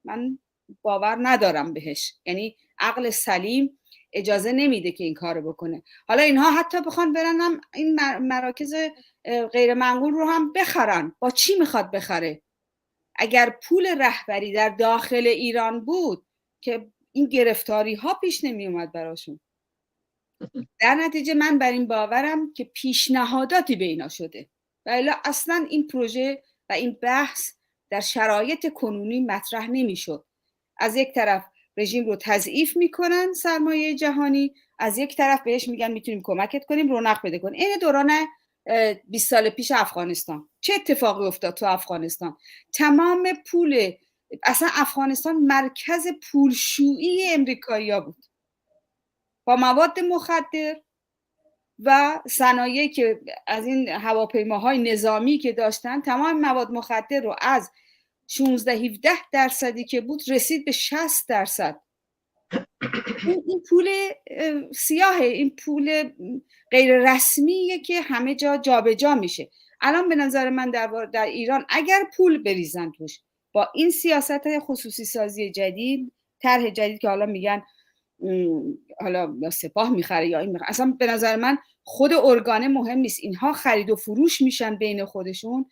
من باور ندارم بهش. یعنی عقل سلیم اجازه نمیده که این کارو بکنه. حالا اینها حتی بخوان برن هم این مراکز غیر منقول رو هم بخرن، با چی میخواد بخره؟ اگر پول رهبری در داخل ایران بود که این گرفتاری ها پیش نمی اومد براشون. در نتیجه من بر این باورم که پیشنهاداتی به اینا شده و الا اصلا این پروژه و این بحث در شرایط کنونی مطرح نمیشد. از یک طرف رژیم رو تضعیف میکنن سرمایه جهانی، از یک طرف بهش میگن میتونیم کمکت کنیم رونق پیدا کن. این دوران 20 سال پیش افغانستان چه اتفاقی افتاد تو افغانستان؟ تمام پول، اصلا افغانستان مرکز پولشویی امریکایی‌ها بود، با مواد مخدر و صنایعی که از این هواپیماهای نظامی که داشتن، تمام مواد مخدر رو از 16-17% که بود رسید به 60%. این پول سیاهه، این پول غیر رسمیه که همه جا جابجا میشه. الان به نظر من در ایران اگر پول بریزن توش، با این سیاست خصوصی سازی جدید، طرح جدید که حالا میگن حالا سپاه میخره یا این میخره، اصلا به نظر من خود ارگانه مهم نیست، اینها خرید و فروش میشن بین خودشون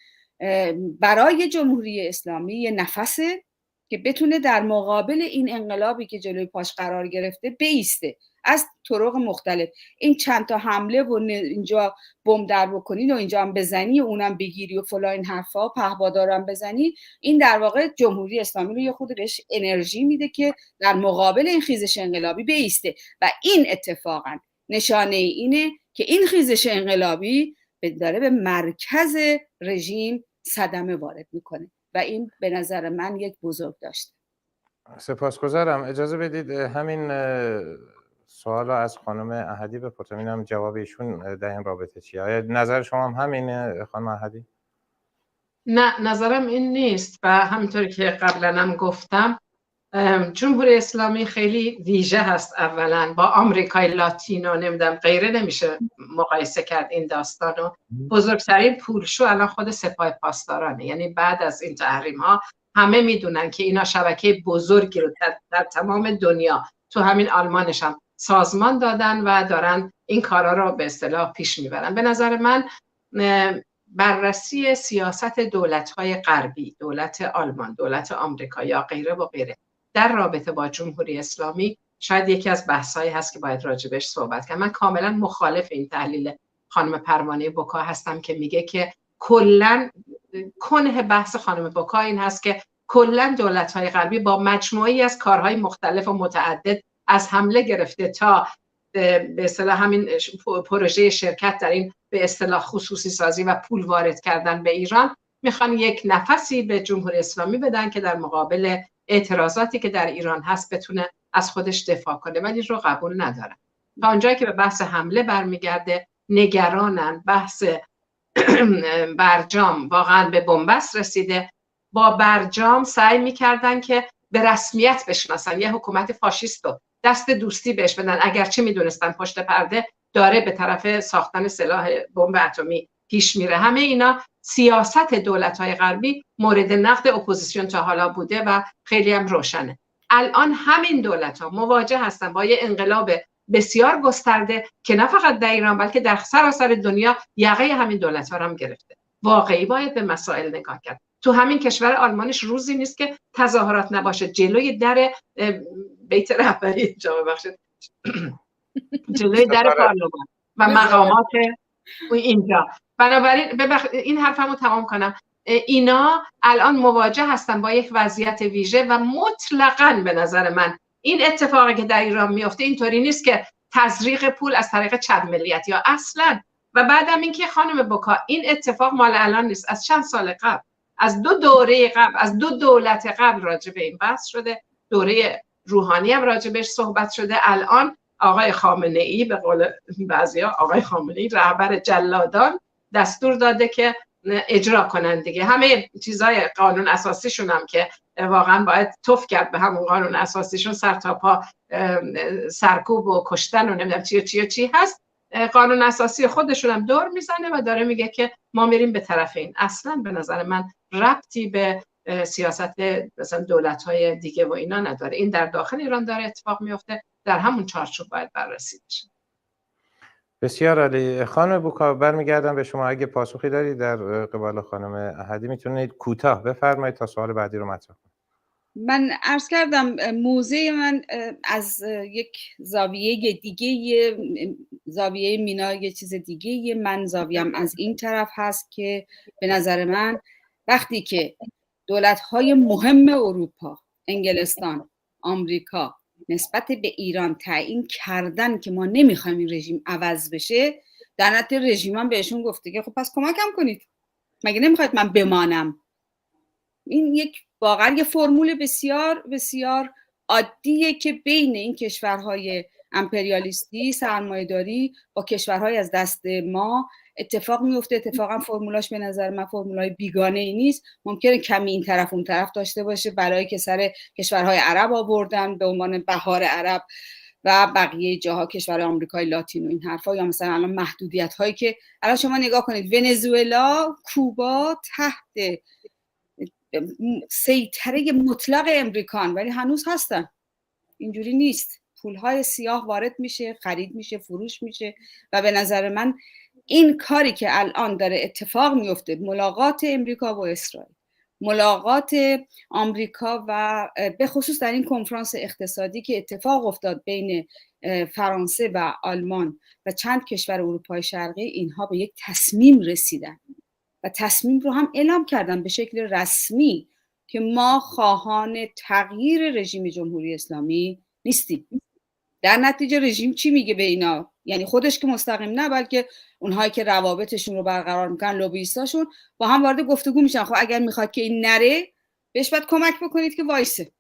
برای جمهوری اسلامی یه نفسه که بتونه در مقابل این انقلابی که جلوی پاش قرار گرفته بیسته از طرق مختلف. این چند تا حمله و اینجا بمب در بکنید و اینجا هم بزنی و اونم بگیری و فلان این حرفا، پهپادارم بزنی، این در واقع جمهوری اسلامی رو یه خود بهش انرژی میده که در مقابل این خیزش انقلابی بیسته. و این اتفاقا نشانه اینه که این خیزش انقلابی داره به مرکز رژیم صدمه وارد میکنه و این به نظر من یک بزرگ داشته. سپاسگزارم. اجازه بدید همین سوال از خانم احدی بپرسم، اینم جواب ایشون در این رابطه چیه؟ آیا نظر شما هم همینه خانم احدی؟ نه، نظرم این نیست و همینطوری که قبلا هم گفتم جمهوری اسلامی خیلی ویژه هست. اولا با آمریکای لاتینو نمیدونم غیره نمیشه مقایسه کرد این داستانو. بزرگترین پولشو الان خود سپاه پاسدارانه، یعنی بعد از این تحریم ها همه میدونن که اینا شبکه بزرگی رو در تمام دنیا، تو همین آلمانش هم سازمان دادن و دارن این کارا رو به اصطلاح پیش میبرن. به نظر من بررسی سیاست دولت‌های غربی، دولت آلمان، دولت آمریکا یا غیره و غیره در رابطه با جمهوری اسلامی شاید یکی از بحث‌هایی هست که باید راجبش صحبت کنم. من کاملا مخالف این تحلیل خانم پروانه بکا هستم که میگه که کلاً کنه بحث خانم بکا این هست که کلاً دولت‌های غربی با مجموعه‌ای از کارهای مختلف و متعدد از حمله گرفته تا به اصطلاح همین پروژه شرکت در این به اصطلاح خصوصی سازی و پول وارد کردن به ایران میخوان یک نفسی به جمهوری اسلامی بدن که در مقابل اعتراضاتی که در ایران هست بتونه از خودش دفاع کنه. ولی رو قبول ندارم. تا اونجایی که به بحث حمله برمیگرده نگرانن. بحث برجام واقعا به بنبست رسیده. با برجام سعی میکردن که به رسمیت بشناسن یه حکومت فاشیست رو، دست دوستی بهش بدن، اگرچه میدونستن پشت پرده داره به طرف ساختن سلاح بمب اتمی پیش میره. همه اینا سیاست دولت‌های غربی مورد نقد اپوزیسیون تا حالا بوده و خیلی هم روشنه. الان همین دولت‌ها مواجه هستن با یه انقلاب بسیار گسترده که نه فقط در ایران بلکه در سراسر دنیا یقه همین دولت‌ها رو هم گرفته. واقعی باید به مسائل نگاه کرد. تو همین کشور آلمانش روزی نیست که تظاهرات نباشه. جلوی در بیت رهبری جا ببخشید جلوی در پارلمان و مقامات اینجا. بنابراین این حرفمو تمام کنم. اینا الان مواجه هستن با یک وضعیت ویژه و مطلقاً به نظر من این اتفاقی که در ایران میفته اینطوری نیست که تزریق پول از طریق چند ملیت یا اصلاً. و بعدم اینکه خانم بکا این اتفاق مال الان نیست، از چند سال قبل، از 2 دوره قبل، از 2 دولت قبل راجع به این بحث شده. دوره روحانی هم راجع بهش صحبت شده. الان آقای خامنه ای، به قول بعضیا آقای خامنه ای رهبر جلادان، دستور داده که اجرا کنن دیگه. همه چیزای قانون اساسیشون هم که واقعا باید توف کرد به همون قانون اساسیشون، سر تا پا سرکوب و کشتن و نمیدونم چی هست. قانون اساسی خودشون هم دور میزنه و داره میگه که ما میریم به طرف این. اصلا به نظر من ربطی به سیاست مثلا دولت‌های دیگه و اینا نداره. این در داخل ایران داره اتفاق میفته، در همون چارچوب باید بررسی بشه. بسیار عالی. خانم بوکا برمیگردم به شما. اگه پاسخی دارید در قبال خانم احدی میتونید کوتاه بفرمایید تا سوال بعدی رو مطرح کنید. من عرض کردم موضع من از یک زاویه دیگه، زاویه مینا یه چیز دیگه، من زاویم از این طرف هست که به نظر من وقتی که دولت‌های مهم اروپا، انگلستان، آمریکا نسبت به ایران تعیین کردن که ما نمیخوایم این رژیم عوض بشه، در نتیجه رژیم هم بهشون گفته که خب پس کمکم کنید، مگه نمیخواید من بمانم؟ این یک واقعا یه فرمول بسیار بسیار عادیه که بین این کشورهای امپریالیستی سرمایه‌داری با کشورهای از دست ما اتفاق میفته. اتفاقا فرمولاش به نظر من فرمولای بیگانه ای نیست. ممکنه کمی این طرف اون طرف داشته باشه، برای که سر کشورهای عرب آوردن به عنوان بهار عرب و بقیه جاها کشور آمریکای لاتین و این حرفا، یا مثلا الان محدودیت هایی که الان شما نگاه کنید ونزوئلا، کوبا تحت سیطره مطلق امریکان ولی هنوز هستن. اینجوری نیست. پولهای سیاه وارد میشه، خرید میشه، فروش میشه و به نظر من این کاری که الان داره اتفاق میفته، ملاقات امریکا و اسرائیل، ملاقات آمریکا و به خصوص در این کنفرانس اقتصادی که اتفاق افتاد بین فرانسه و آلمان و چند کشور اروپای شرقی، اینها به یک تصمیم رسیدن و تصمیم رو هم اعلام کردن به شکل رسمی که ما خواهان تغییر رژیم جمهوری اسلامی نیستیم. در نتیجه رژیم چی میگه به اینا؟ یعنی خودش که مستقیم نه، بلکه اونهایی که روابطشون رو برقرار میکنن، لوبیستاشون، با هم وارد گفتگو میشن. خب اگر میخواد که این نره، بهش باید کمک بکنید که وایسه.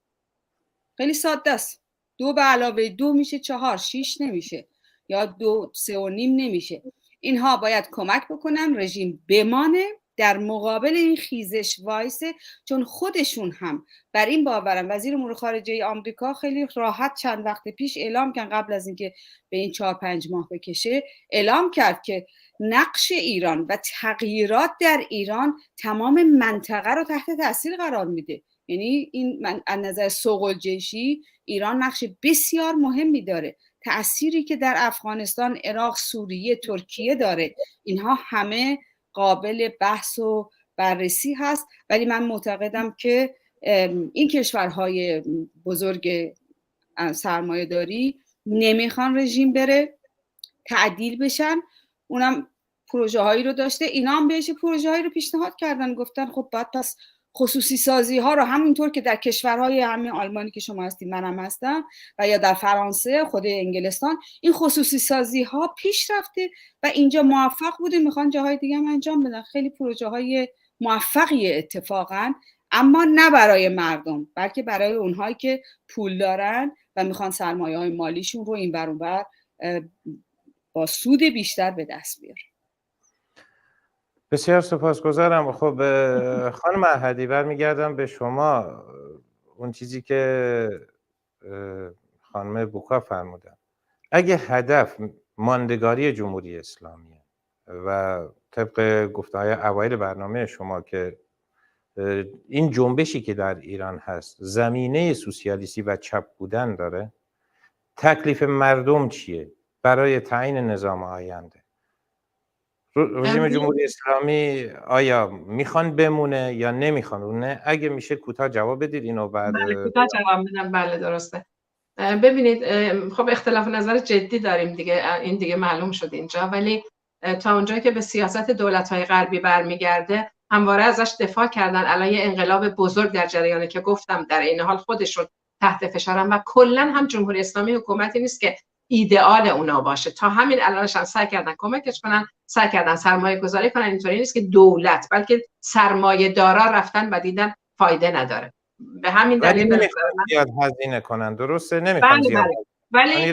خیلی ساده است. 2 به علاوه 2 میشه 4، 6 نمیشه، یا 2 3 و نیم نمیشه. اینها باید کمک بکنن رژیم بمانه، در مقابل این خیزش وایسه، چون خودشون هم بر این باورن. وزیر امور خارجه آمریکا خیلی راحت چند وقت پیش اعلام کرد، قبل از اینکه به این 4-5 ماه بکشه، اعلام کرد که نقش ایران و تغییرات در ایران تمام منطقه رو تحت تاثیر قرار میده. یعنی این از نظر سوق الجیشی ایران نقش بسیار مهمی داره. تأثیری که در افغانستان، عراق، سوریه، ترکیه داره، اینها همه قابل بحث و بررسی هست. ولی من معتقدم که این کشورهای بزرگ سرمایه داری نمیخوان رژیم بره، تعدیل بشن. اونم پروژه هایی رو داشته، اینا هم بهش پروژه هایی رو پیشنهاد کردن، گفتن خب باید پس خصوصی سازی ها رو همینطور که در کشورهای همین آلمانی که شما هستید، منم هستم، و یا در فرانسه، خود انگلستان، این خصوصی سازی ها پیش رفته و اینجا موفق بوده، میخوان جاهای دیگه هم انجام بدن. خیلی پروژه های موفقیه اتفاقا، اما نه برای مردم، بلکه برای اونهایی که پول دارن و میخوان سرمایه های مالیشون رو این ور اون ور با سود بیشتر به دست بیارن. بسیار سپاسگزارم. خب خانم احدی، برمیگردم به شما. اون چیزی که خانم بوکا فرمودن، اگه هدف ماندگاری جمهوری اسلامیه و طبق گفته‌های اوایل برنامه شما که این جنبشی که در ایران هست زمینه سوسیالیستی و چپ بودن داره، تکلیف مردم چیه برای تعیین نظام آینده؟ رژیم جمهوری اسلامی آیا میخوان بمونه یا نمیخوان بمونه؟ اگه میشه کوتاه جواب بدید اینو. بعد بله کوتاه جواب میدم. بله درسته. ببینید خب اختلاف نظر جدی داریم دیگه، این دیگه معلوم شد اینجا، ولی تا اونجایی که به سیاست دولت‌های غربی برمیگرده همواره ازش دفاع کردن. علیه انقلاب بزرگ در جریانه که گفتم در این حال خودشون تحت فشارن و کلا هم جمهوری اسلامی حکومتی نیست که ایدئال اونا باشه. تا همین الانش هم سعی کردن کمکش کنن، سعی کردن سرمایه گذاری کنن. اینطوری نیست که دولت، بلکه سرمایه دارا رفتن و دیدن فایده نداره. به همین دلیل نمیخوان زیاد هزینه کنن. درسته، نمیخوان زیاد. ولی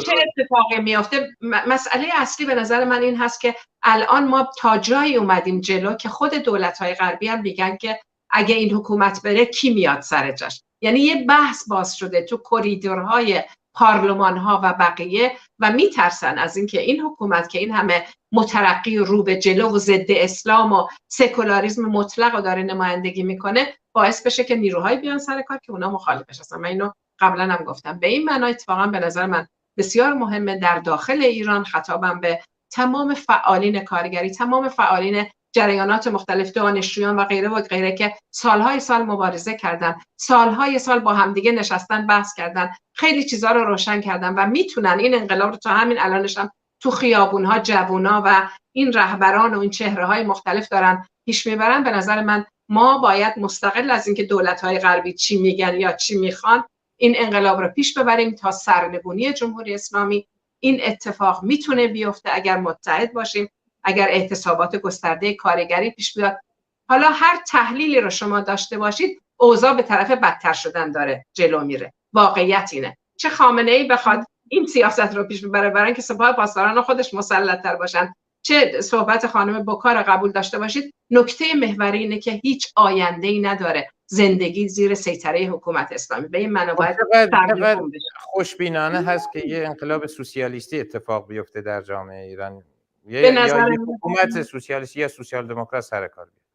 چه اتفاقی میافته؟ مسئله اصلی به نظر من این هست که الان ما تا جایی اومدیم جلو که خود دولت‌های غربی هم میگن که اگه این حکومت بره کی میاد سر جاش. یعنی یه بحث باز شده تو کریدورهای پارلمان ها و بقیه و میترسن از اینکه این حکومت که این همه مترقی و رو به جلو و ضد اسلام و سکولاریسم مطلق رو داره نمایندگی میکنه، باعث بشه که نیروهایی بیان سر کار که اونا مخالفش هستن. من اینو قبلا هم گفتم. به این معنا اتفاقا به نظر من بسیار مهمه در داخل ایران، خطابم به تمام فعالین کارگری، تمام فعالین جریانات مختلف، دانشجویان و غیره و غیره که سالهای سال مبارزه کردن، سالهای سال با همدیگه نشستن بحث کردن، خیلی چیزا رو روشن کردن و میتونن این انقلاب رو تا همین الانش هم تو خیابونها جوونا و این رهبران و این چهره‌های مختلف دارن پیش میبرن. به نظر من ما باید مستقل از اینکه دولت‌های غربی چی میگن یا چی میخوان این انقلاب رو پیش ببریم تا سرنگونی جمهوری اسلامی. این اتفاق میتونه بیفته اگر متحد باشیم، اگر اعتصابات گسترده کارگری پیش بیاد. حالا هر تحلیلی رو شما داشته باشید، اوضاع به طرف بدتر شدن داره جلو میره. واقعیت اینه. چه خامنه‌ای بخواد این سیاست رو پیش ببره برای اینکه سپاه پاسداران خودش مسلط‌تر باشن، چه صحبت خانم بوکار قبول داشته باشید، نکته محوری اینه که هیچ آینده‌ای نداره زندگی زیر سیطره حکومت اسلامی. به این معنا باید خوشبینانه هست که یه انقلاب سوسیالیستی اتفاق بیفته در جامعه ایران، یا حکومت سوسیالیستی یا سوسیال دموکرات سر کار بیاد.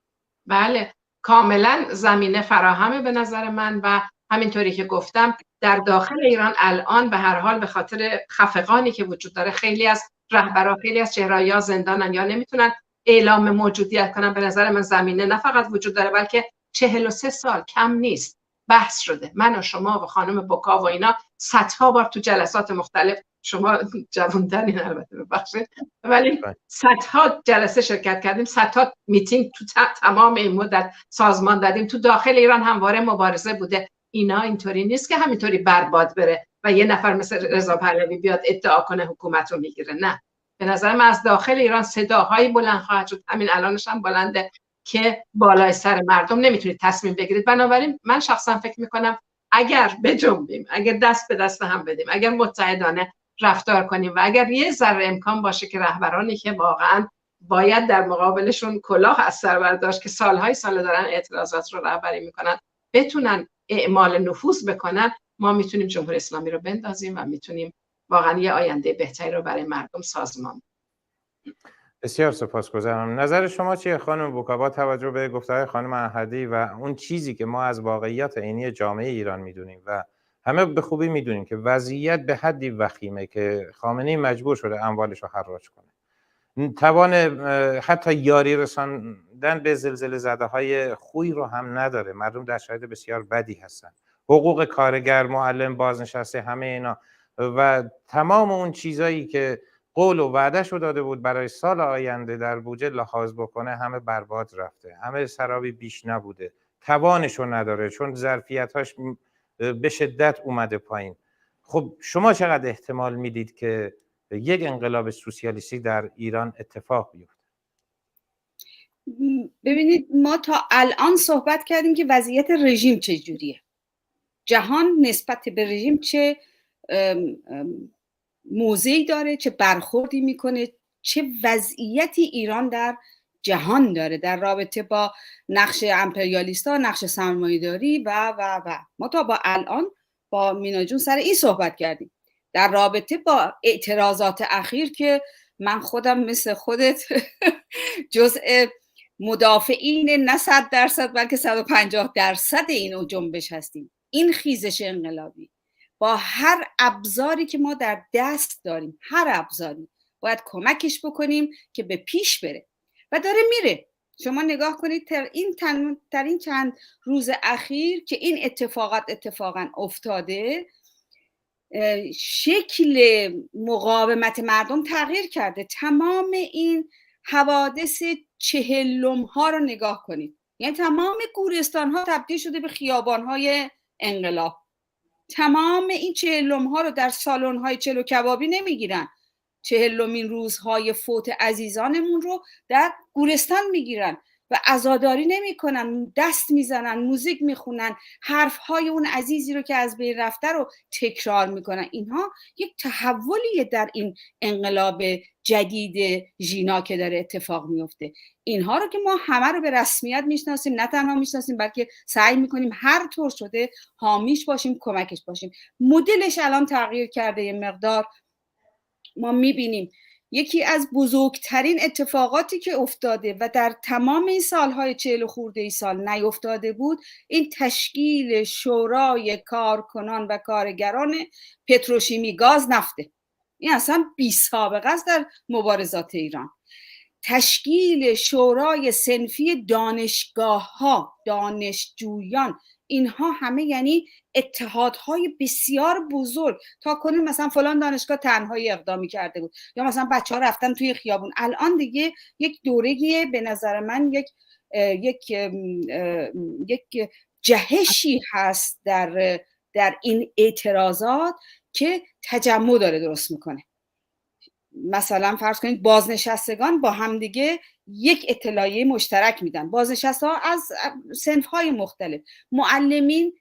بله کاملا زمینه فراهمه به نظر من و همینطوری که گفتم در داخل ایران الان به هر حال به خاطر خفقانی که وجود داره خیلی از رهبران، خیلی از چهره‌ها یا زندانن یا نمیتونن اعلام موجودیت کنن. به نظر من زمینه نه فقط وجود داره بلکه 43 سال کم نیست بحث شده. من و شما و خانم بوکا و اینا صدها بار تو جلسات مختلف، شما جوان‌ترین البته ببخشید، ولی صدها جلسه شرکت کردیم، صدها میتینگ تو تمام این مدت سازمان دادیم. تو داخل ایران همواره مبارزه بوده. اینا اینطوری نیست که همینطوری برباد بره و یه نفر مثل رضا پهلوی بیاد ادعا کنه حکومت رو میگیره. نه، به نظر من از داخل ایران صداهایی بلند خواهد شد، همین الانش هم بلنده، که بالای سر مردم نمیتونید تصمیم بگیرید. بنابراین من شخصا فکر میکنم اگر بجنبیم، اگر دست به دست هم بدیم، اگر متحدانه رفتار کنیم و اگر یه ذره امکان باشه که رهبرانی که واقعا باید در مقابلشون کلاه از سر برداشت که سالهای سال دارن اعتراضات رو رهبری میکنن، بتونن اعمال نفوذ بکنن، ما میتونیم جمهوری اسلامی رو بندازیم و میتونیم واقعا یه آینده بهتری رو برای مردم سازمان. بسیار سپاسگزارم. نظر شما چیه خانم بوکا با توجه به گفته‌های خانم احدی و اون چیزی که ما از واقعیت عینی جامعه ایران میدونیم و همه به خوبی میدونیم که وضعیت به حدی وخیمه که خامنه‌ای مجبور شده اموالش رو حراج کنه، توان حتی یاری رساندن به زلزله زده های خوی رو هم نداره، مردم در شرایط بسیار بدی هستن، حقوق کارگر، معلم، بازنشسته، همه اینا و تمام اون چیزایی که قول و وعده‌اش رو داده بود برای سال آینده در بودجه لحاظ بکنه همه برباد رفته، همه سرابی بیش نبوده، توانش رو نداره چون ظرفیت‌هاش به شدت اومده پایین. خب شما چقدر احتمال میدید که یک انقلاب سوسیالیستی در ایران اتفاق بیفته؟ ببینید ما تا الان صحبت کردیم که وضعیت رژیم چجوریه، جهان نسبت به رژیم چه موضعی داره، چه برخوردی میکنه، چه وضعیتی ایران در جهان داره در رابطه با نقش امپریالیستا، نقش سرمایه‌داری و ما تا با الان با مینا جون سر این صحبت کردیم. در رابطه با اعتراضات اخیر که من خودم مثل خودت جزء مدافعین نه 100% بلکه 150% این جنبش هستیم. این خیزش انقلابی با هر ابزاری که ما در دست داریم، هر ابزاری باید کمکش بکنیم که به پیش بره و داره میره. شما نگاه کنید در این چند روز اخیر که این اتفاقا افتاده، شکل مقاومت مردم تغییر کرده. تمام این حوادث چهلم ها رو نگاه کنید، یعنی تمام گورستان ها تبدیل شده به خیابان های انقلاب. تمام این چهلم ها رو در سالن های چلو کبابی نمیگیرن، چهلمین روزهای فوت عزیزانمون رو در گورستان میگیرن و عزاداری نمیکنن، دست میزنن، موزیک میخونن، حرفهای اون عزیزی رو که از بین رفته رو تکرار میکنن. اینها یک تحولیه در این انقلاب جدید ژینا که داره اتفاق میفته. اینها رو که ما همه رو به رسمیت میشناسیم، نه تنها میشناسیم بلکه سعی میکنیم هر طور شده حامیش باشیم، کمکش باشیم. مدلش الان تغییر کرده یه مقدار. ما میبینیم یکی از بزرگترین اتفاقاتی که افتاده و در تمام این سالهای 40 خورده ای سال نیفتاده بود، این تشکیل شورای کارکنان و کارگران پتروشیمی گاز نفته. این اصلا بی سابقه است در مبارزات ایران. تشکیل شورای صنفی دانشگاه‌ها، دانشجویان، اینها همه یعنی اتحادهای بسیار بزرگ. تا کنون مثلا فلان دانشگاه تنهایی اقدامی کرده بود یا مثلا بچه‌ها رفتن توی خیابون. الان دیگه یک دوره‌ای به نظر من یک جهشی هست در این اعتراضات که تجمع داره درست میکنه. مثلا فرض کنید بازنشستگان با همدیگه یک اطلاعیه مشترک میدن، بازنشسته ها از صنف‌های مختلف، معلمین،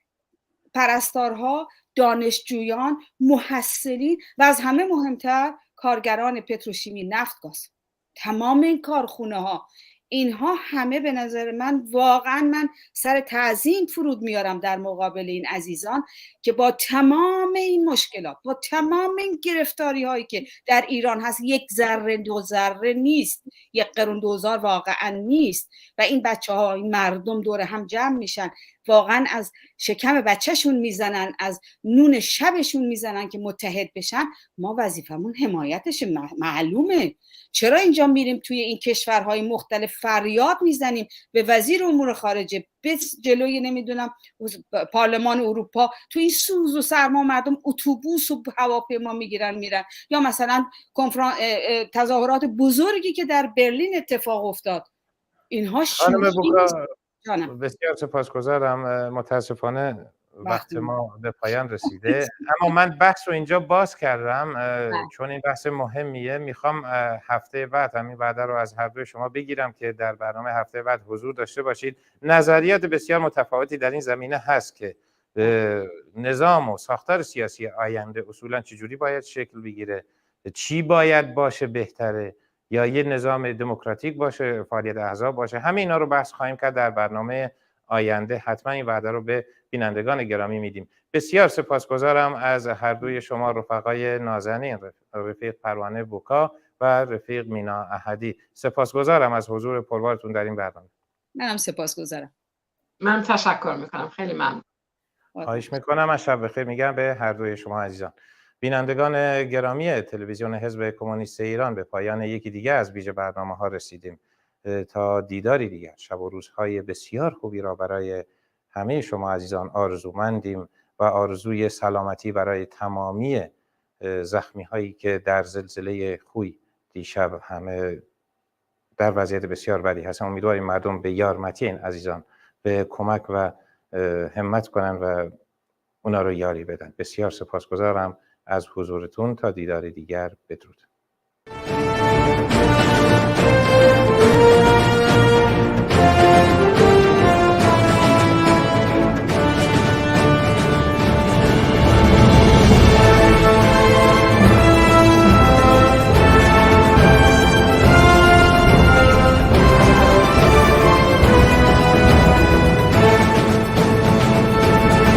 پرستارها، دانشجویان، محصلین و از همه مهمتر کارگران پتروشیمی، نفت، گاز. تمام این کارخونه ها، اینها همه به نظر من واقعا من سر تعظیم فرود میارم در مقابل این عزیزان که با تمام این مشکلات، با تمام این گرفتاری هایی که در ایران هست، یک ذره دو ذره نیست، یک قرون دوزار واقعا نیست و این بچه ها، این مردم دور هم جمع میشن، واقعا از شکم بچهشون میزنن، از نون شبشون میزنن که متحد بشن. ما وظیفمون حمایتش معلومه. چرا اینجا میریم توی این کشورهای مختلف فریاد میزنیم به وزیر امور خارجه، به جلوی نمیدونم پارلمان اروپا، توی این سوز و سرما مردم اتوبوس و هواپیما میگیرن میرن، یا مثلا تظاهرات بزرگی که در برلین اتفاق افتاد. اینها بسیار سپاسگزارم. متاسفانه وقت ما به پایان رسیده، اما من بحث رو اینجا باز کردم چون این بحث مهمیه. میخوام هفته بعد همین وعده رو از هر دوی شما بگیرم که در برنامه هفته بعد حضور داشته باشید. نظریات بسیار متفاوتی در این زمینه هست که نظام و ساختار سیاسی آینده اصولا چجوری باید شکل بگیره، چی باید باشه بهتره، یا یه نظام دموکراتیک باشه، فعالیت احزاب باشه. همه اینا رو بحث خواهیم کرد در برنامه آینده. حتما این وعده رو به بینندگان گرامی میدیم. بسیار سپاسگزارم از هر دوی شما رفقای نازنین، رفیق پروانه بوکا و رفیق مینا احدی. سپاسگزارم از حضور پربارتون در این برنامه. منم سپاسگزارم. من تشکر میکنم، خیلی ممنون. خواهش میکنم. از شب بخیر میگم به هر دوی شما عزیزان. بینندگان گرامی تلویزیون حزب کمونیست ایران، به پایان یکی دیگه از ویژه برنامه ها رسیدیم. تا دیداری دیگر، شب و روزهای بسیار خوبی را برای همه شما عزیزان آرزومندیم و آرزوی سلامتی برای تمامی زخمی هایی که در زلزله خوی دیشب همه در وضعیت بسیار بدی هستن. امیدواریم مردم به یارمتی این عزیزان به کمک و همت کنن و اونا رو یاری بدن. بسیار سپاسگزارم از حضورتون. تا دیدار دیگر، بدرود.